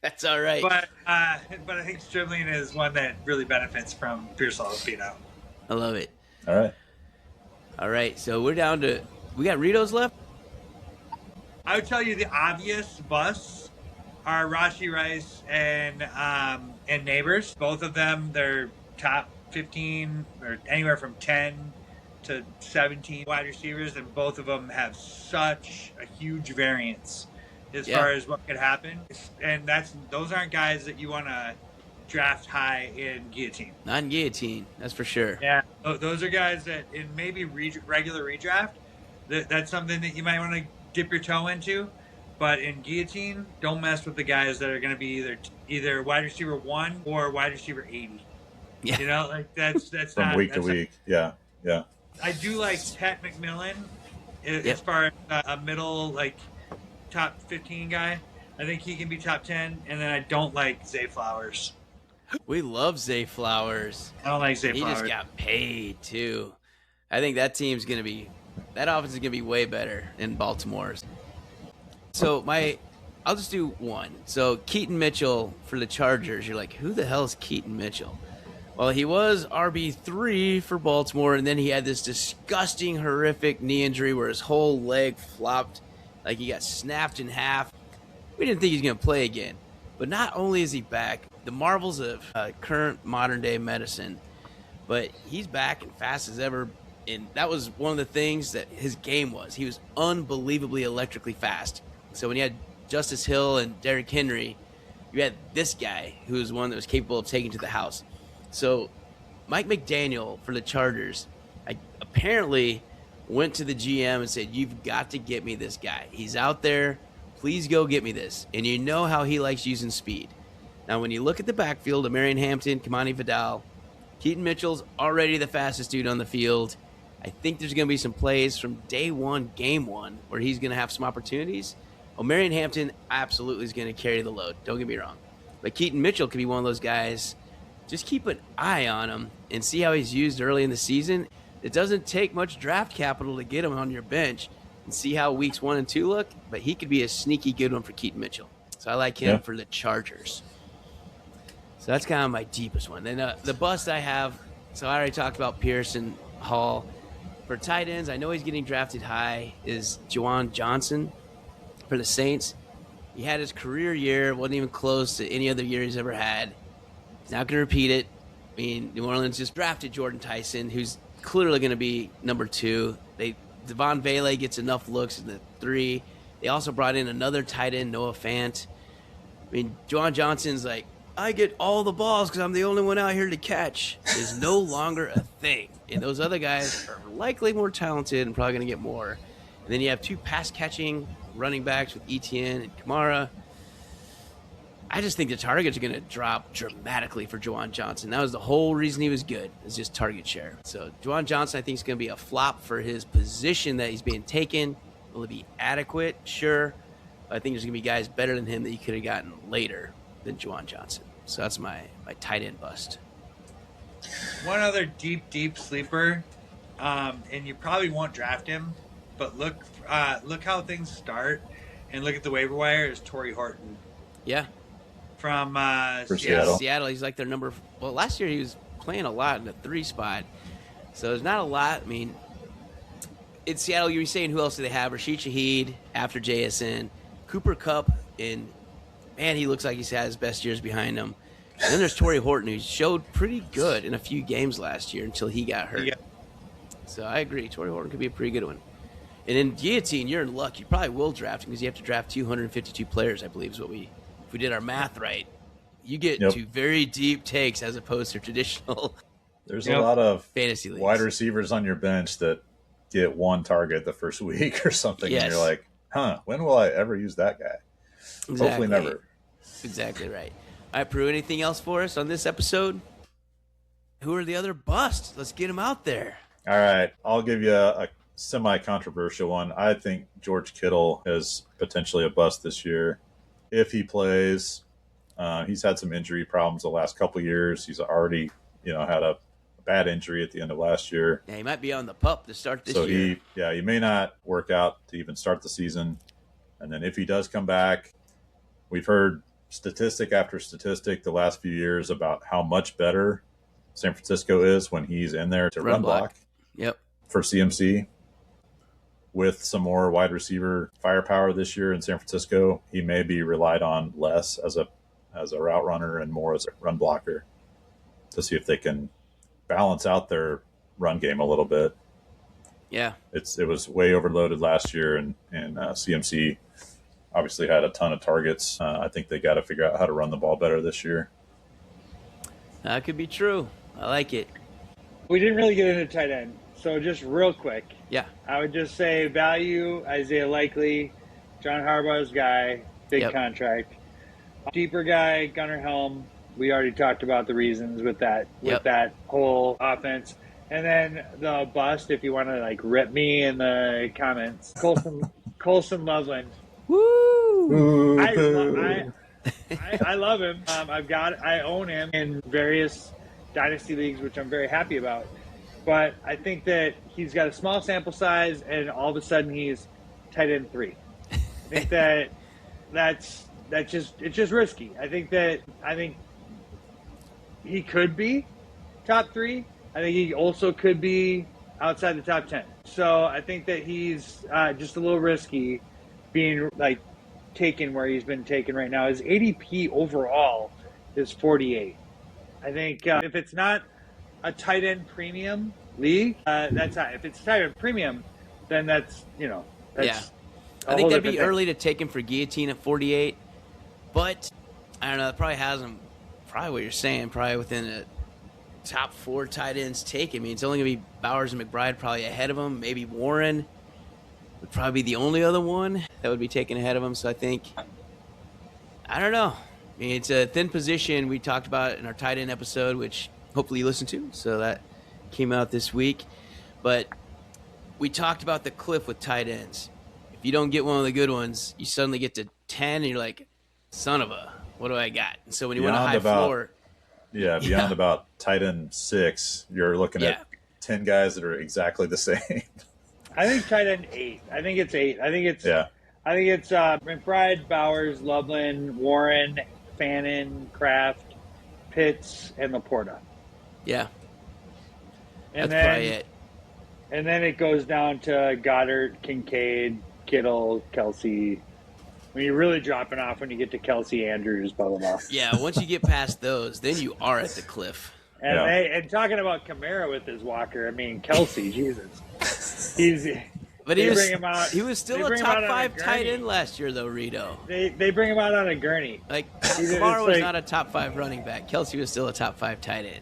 Speaker 2: That's all right.
Speaker 4: But I think Stribling is one that really benefits from Pearsall being out.
Speaker 2: I love it.
Speaker 4: All
Speaker 2: right. So we got Ritos left.
Speaker 4: I would tell you the obvious busts are Rashee Rice and Neighbors. Both of them, they're top 15 or anywhere from 10 to 17 wide receivers, and both of them have such a huge variance as far as what could happen. And those aren't guys that you want to draft high in Guillotine.
Speaker 2: Not in Guillotine, that's for sure.
Speaker 4: Yeah, those are guys that in maybe regular redraft, that's something that you might want to dip your toe into. But in Guillotine, don't mess with the guys that are going to be either wide receiver 1 or wide receiver 80.
Speaker 2: Yeah.
Speaker 4: That's
Speaker 1: from
Speaker 4: not,
Speaker 1: week to week. Yeah.
Speaker 4: I do like Pat McMillan as far as a middle top 15 guy. I think he can be top 10, and then I don't like Zay Flowers.
Speaker 2: We love Zay Flowers.
Speaker 4: I don't like Zay Flowers.
Speaker 2: He just got paid too. I think that offense is going to be way better in Baltimore's. So I'll just do one. So Keaton Mitchell for the Chargers. You're like, who the hell is Keaton Mitchell? Well, he was RB3 for Baltimore, and then he had this disgusting, horrific knee injury where his whole leg flopped, like he got snapped in half. We didn't think he was going to play again. But not only is he back, the marvels of current modern-day medicine, but he's back and fast as ever. And that was one of the things that his game was. He was unbelievably electrically fast. So when you had Justice Hill and Derrick Henry, you had this guy who was one that was capable of taking to the house. So Mike McDaniel for the Chargers apparently went to the GM and said, you've got to get me this guy. He's out there. Please go get me this. And you know how he likes using speed. Now, when you look at the backfield of Marion Hampton, Kamani Vidal, Keaton Mitchell's already the fastest dude on the field. I think there's going to be some plays from day one, game one, where he's going to have some opportunities. Well, Marion Hampton absolutely is going to carry the load. Don't get me wrong. But Keaton Mitchell could be one of those guys. Just keep an eye on him and see how he's used early in the season. It doesn't take much draft capital to get him on your bench and see how weeks 1 and 2 look, but he could be a sneaky good one for Keaton Mitchell. So I like him for the Chargers. So that's kind of my deepest one. Then the bust I have, so I already talked about Pearson Hall. For tight ends, I know he's getting drafted high, is Juwan Johnson for the Saints. He had his career year, wasn't even close to any other year he's ever had. He's not going to repeat it. I mean, New Orleans just drafted Jordan Tyson, who's clearly going to be number 2. Devon Vele gets enough looks in the 3. They also brought in another tight end, Noah Fant. I mean, Juwan Johnson's like, I get all the balls because I'm the only one out here to catch. Is no longer a thing. And those other guys are likely more talented and probably going to get more. And then you have 2 pass-catching running backs with Etienne and Kamara. I just think the targets are going to drop dramatically for Juwan Johnson. That was the whole reason he was good, is just target share. So Juwan Johnson, I think, is going to be a flop for his position that he's being taken. Will it be adequate? Sure. But I think there's going to be guys better than him that you could have gotten later than Juwan Johnson. So that's my tight end bust.
Speaker 4: One other deep sleeper, and you probably won't draft him, but look how things start, and look at the waiver wire, is Torrey Horton.
Speaker 2: Yeah.
Speaker 4: From
Speaker 1: Seattle.
Speaker 2: Seattle, he's like their number. Well, last year he was playing a lot in the 3 spot, so there's not a lot. I mean, in Seattle, you were saying who else do they have? Rashid Shaheed after JSN, Cooper Kupp, and man, he looks like he's had his best years behind him. And then there's Torrey Horton, who showed pretty good in a few games last year until he got hurt.
Speaker 4: Yeah.
Speaker 2: So I agree, Torrey Horton could be a pretty good one. And in Guillotine, you're in luck. You probably will draft him because you have to draft 252 players, I believe, is what if we did our math right. You get to very deep takes as opposed to traditional.
Speaker 1: There's a lot of
Speaker 2: fantasy leagues.
Speaker 1: Wide receivers on your bench that get 1 target the first week or something, and you're like, when will I ever use that guy?
Speaker 2: Exactly.
Speaker 1: Hopefully never.
Speaker 2: Exactly right. All right, Prue, anything else for us on this episode? Who are the other busts? Let's get them out there.
Speaker 1: All right, I'll give you a semi-controversial one. I think George Kittle is potentially a bust this year. If he plays, he's had some injury problems the last couple of years. He's already, had a bad injury at the end of last year.
Speaker 2: Yeah, he might be on the pup to start this year.
Speaker 1: So he may not work out to even start the season. And then if he does come back, we've heard statistic after statistic the last few years about how much better San Francisco is when he's in there to run block.
Speaker 2: Yep.
Speaker 1: For CMC. With some more wide receiver firepower this year in San Francisco, he may be relied on less as a route runner and more as a run blocker to see if they can balance out their run game a little bit.
Speaker 2: Yeah.
Speaker 1: It was way overloaded last year, and CMC obviously had a ton of targets. I think they got to figure out how to run the ball better this year.
Speaker 2: That could be true. I like it.
Speaker 3: We didn't really get into tight end, so just real quick.
Speaker 2: Yeah.
Speaker 3: I would just say value, Isaiah Likely, John Harbaugh's guy, big contract. Deeper guy, Gunnar Helm. We already talked about the reasons with that whole offense. And then the bust, if you want to rip me in the comments, Colson Loveland.
Speaker 2: Woo!
Speaker 3: I love him. I own him in various dynasty leagues, which I'm very happy about. But I think that he's got a small sample size, and all of a sudden he's tight end 3. I think that's just risky. I think he could be top 3. I think he also could be outside the top 10. So I think that he's just a little risky being taken where he's been taken right now. His ADP overall is 48. I think if it's not a tight end premium league, that's high. If it's tight end premium, then that's.
Speaker 2: I think that'd be early to take him for Guillotine at 48, but I don't know. It probably has him. Probably what you're saying. Probably within the top 4 tight ends taken. I mean, it's only gonna be Bowers and McBride probably ahead of him. Maybe Warren would probably be the only other one that would be taken ahead of him. So I think, I don't know. I mean, it's a thin position. We talked about it in our tight end episode, which hopefully you listened to. So that came out this week. But we talked about the cliff with tight ends. If you don't get one of the good ones, you suddenly get to 10 and you're like, son of a, what do I got? And so when you want a high floor.
Speaker 1: Yeah, beyond about tight end 6, you're looking at 10 guys that are exactly the same.
Speaker 3: I think tight end 8. I think it's 8. I think it's McBride, Bowers, Loveland, Warren, Fannin, Kraft, Pitts, and Laporta.
Speaker 2: Yeah.
Speaker 3: And
Speaker 2: that's probably it.
Speaker 3: And then it goes down to Goddard, Kincaid, Kittle, Kelsey. When you're really dropping off when you get to Kelsey, Andrews, blah, blah, blah.
Speaker 2: Yeah, once you get past those, then you are at the cliff.
Speaker 3: And
Speaker 1: Yeah.
Speaker 3: and talking about Kamara with his walker, I mean Kelsey, Jesus, he's.
Speaker 2: But
Speaker 3: They
Speaker 2: he
Speaker 3: bring him out-
Speaker 2: was
Speaker 3: they
Speaker 2: still a
Speaker 3: bring him
Speaker 2: top
Speaker 3: out on a
Speaker 2: 5 tight
Speaker 3: gurney.
Speaker 2: end last year, though, Rito.
Speaker 3: They bring him out on a gurney.
Speaker 2: Like,
Speaker 3: It's
Speaker 2: Kamara was
Speaker 3: like-
Speaker 2: not a top 5 running back. Kelsey was still a top 5 tight end.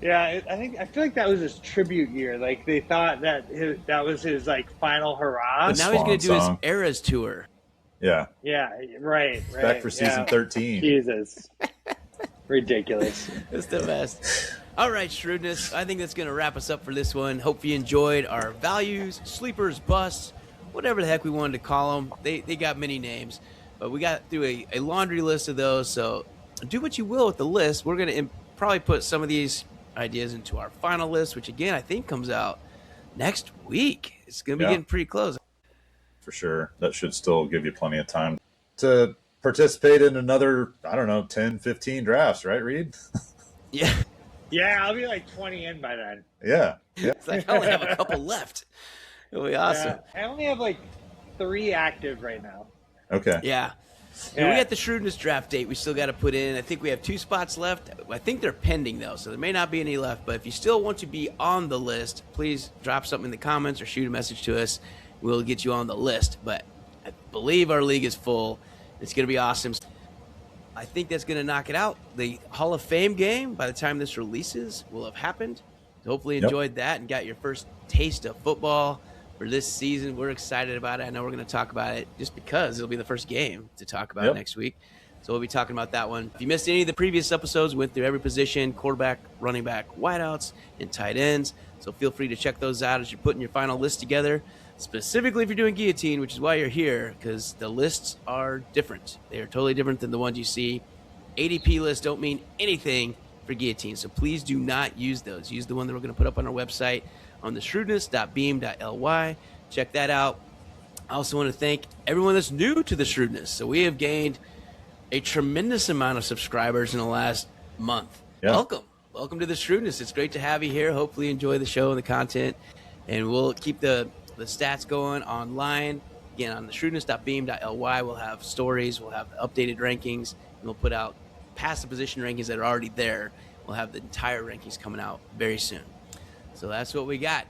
Speaker 3: Yeah, I feel like that was his tribute year. Like they thought that that was his like final hurrah.
Speaker 2: But now he's going to do
Speaker 1: Swan
Speaker 2: his
Speaker 1: song.
Speaker 2: Eras tour.
Speaker 1: Yeah.
Speaker 3: Yeah, right.
Speaker 1: Back for season
Speaker 3: yeah.
Speaker 1: 13.
Speaker 3: Jesus, ridiculous.
Speaker 2: It's the best. All right, Shrewdness. I think that's going to wrap us up for this one. Hope you enjoyed our values, sleepers, busts, whatever the heck we wanted to call them. They got many names, but we got through a laundry list of those. So do what you will with the list. We're going to probably put some of these ideas into our final list, which again I think comes out next week. It's going to be getting pretty close.
Speaker 1: For sure. That should still give you plenty of time to participate in another, I don't know, 10, 15 drafts, right, Reed?
Speaker 2: Yeah.
Speaker 3: Yeah, I'll be like 20 in by then.
Speaker 1: Yeah. Yeah.
Speaker 2: It's like I only have a couple left. It'll be awesome.
Speaker 3: I only have like 3 active right now.
Speaker 1: Okay.
Speaker 2: Yeah. And we got the Shrewdness draft date we still got to put in. I think we have 2 spots left. I think they're pending, though, so there may not be any left. But if you still want to be on the list, please drop something in the comments or shoot a message to us. We'll get you on the list. But I believe our league is full. It's going to be awesome. I think that's going to knock it out. The Hall of Fame game, by the time this releases, will have happened. So hopefully you enjoyed that and got your first taste of football for this season. We're excited about it. I know we're going to talk about it just because it'll be the first game to talk about next week. So we'll be talking about that one. If you missed any of the previous episodes, we went through every position, quarterback, running back, wideouts, and tight ends. So feel free to check those out as you're putting your final list together, specifically if you're doing Guillotine, which is why you're here, because the lists are different. They are totally different than the ones you see. ADP lists don't mean anything for Guillotine, so please do not use those. Use the one that we're going to put up on our website on the shrewdness.beam.ly. Check that out. I also want to thank everyone that's new to the Shrewdness. So we have gained a tremendous amount of subscribers in the last month.
Speaker 1: Yeah.
Speaker 2: Welcome to the Shrewdness. It's great to have you here. Hopefully you enjoy the show and the content, and we'll keep the stats going online. Again, on the shrewdness.beam.ly, we'll have stories, we'll have updated rankings, and we'll put out past the position rankings that are already there. We'll have the entire rankings coming out very soon. So that's what we got.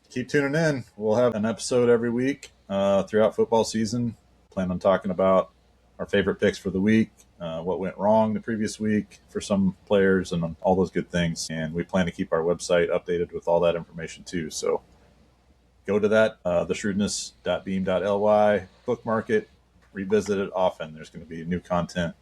Speaker 1: Keep tuning in. We'll have an episode every week throughout football season. Plan on talking about our favorite picks for the week, what went wrong the previous week for some players, and all those good things. And we plan to keep our website updated with all that information too. So go to that, theshrewdness.beam.ly, bookmark it, revisit it often. There's going to be new content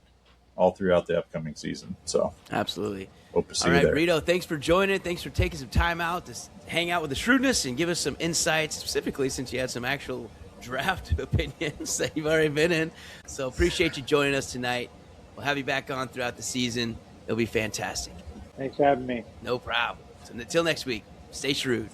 Speaker 1: all throughout the upcoming season. So
Speaker 2: Absolutely.
Speaker 1: hope to see
Speaker 2: All
Speaker 1: you
Speaker 2: right,
Speaker 1: there.
Speaker 2: Rito, thanks for joining. Thanks for taking some time out to hang out with the Shrewdness and give us some insights, specifically since you had some actual draft opinions that you've already been in. So appreciate you joining us tonight. We'll have you back on throughout the season. It'll be fantastic.
Speaker 3: Thanks for having me.
Speaker 2: No problem. So until next week, stay shrewd.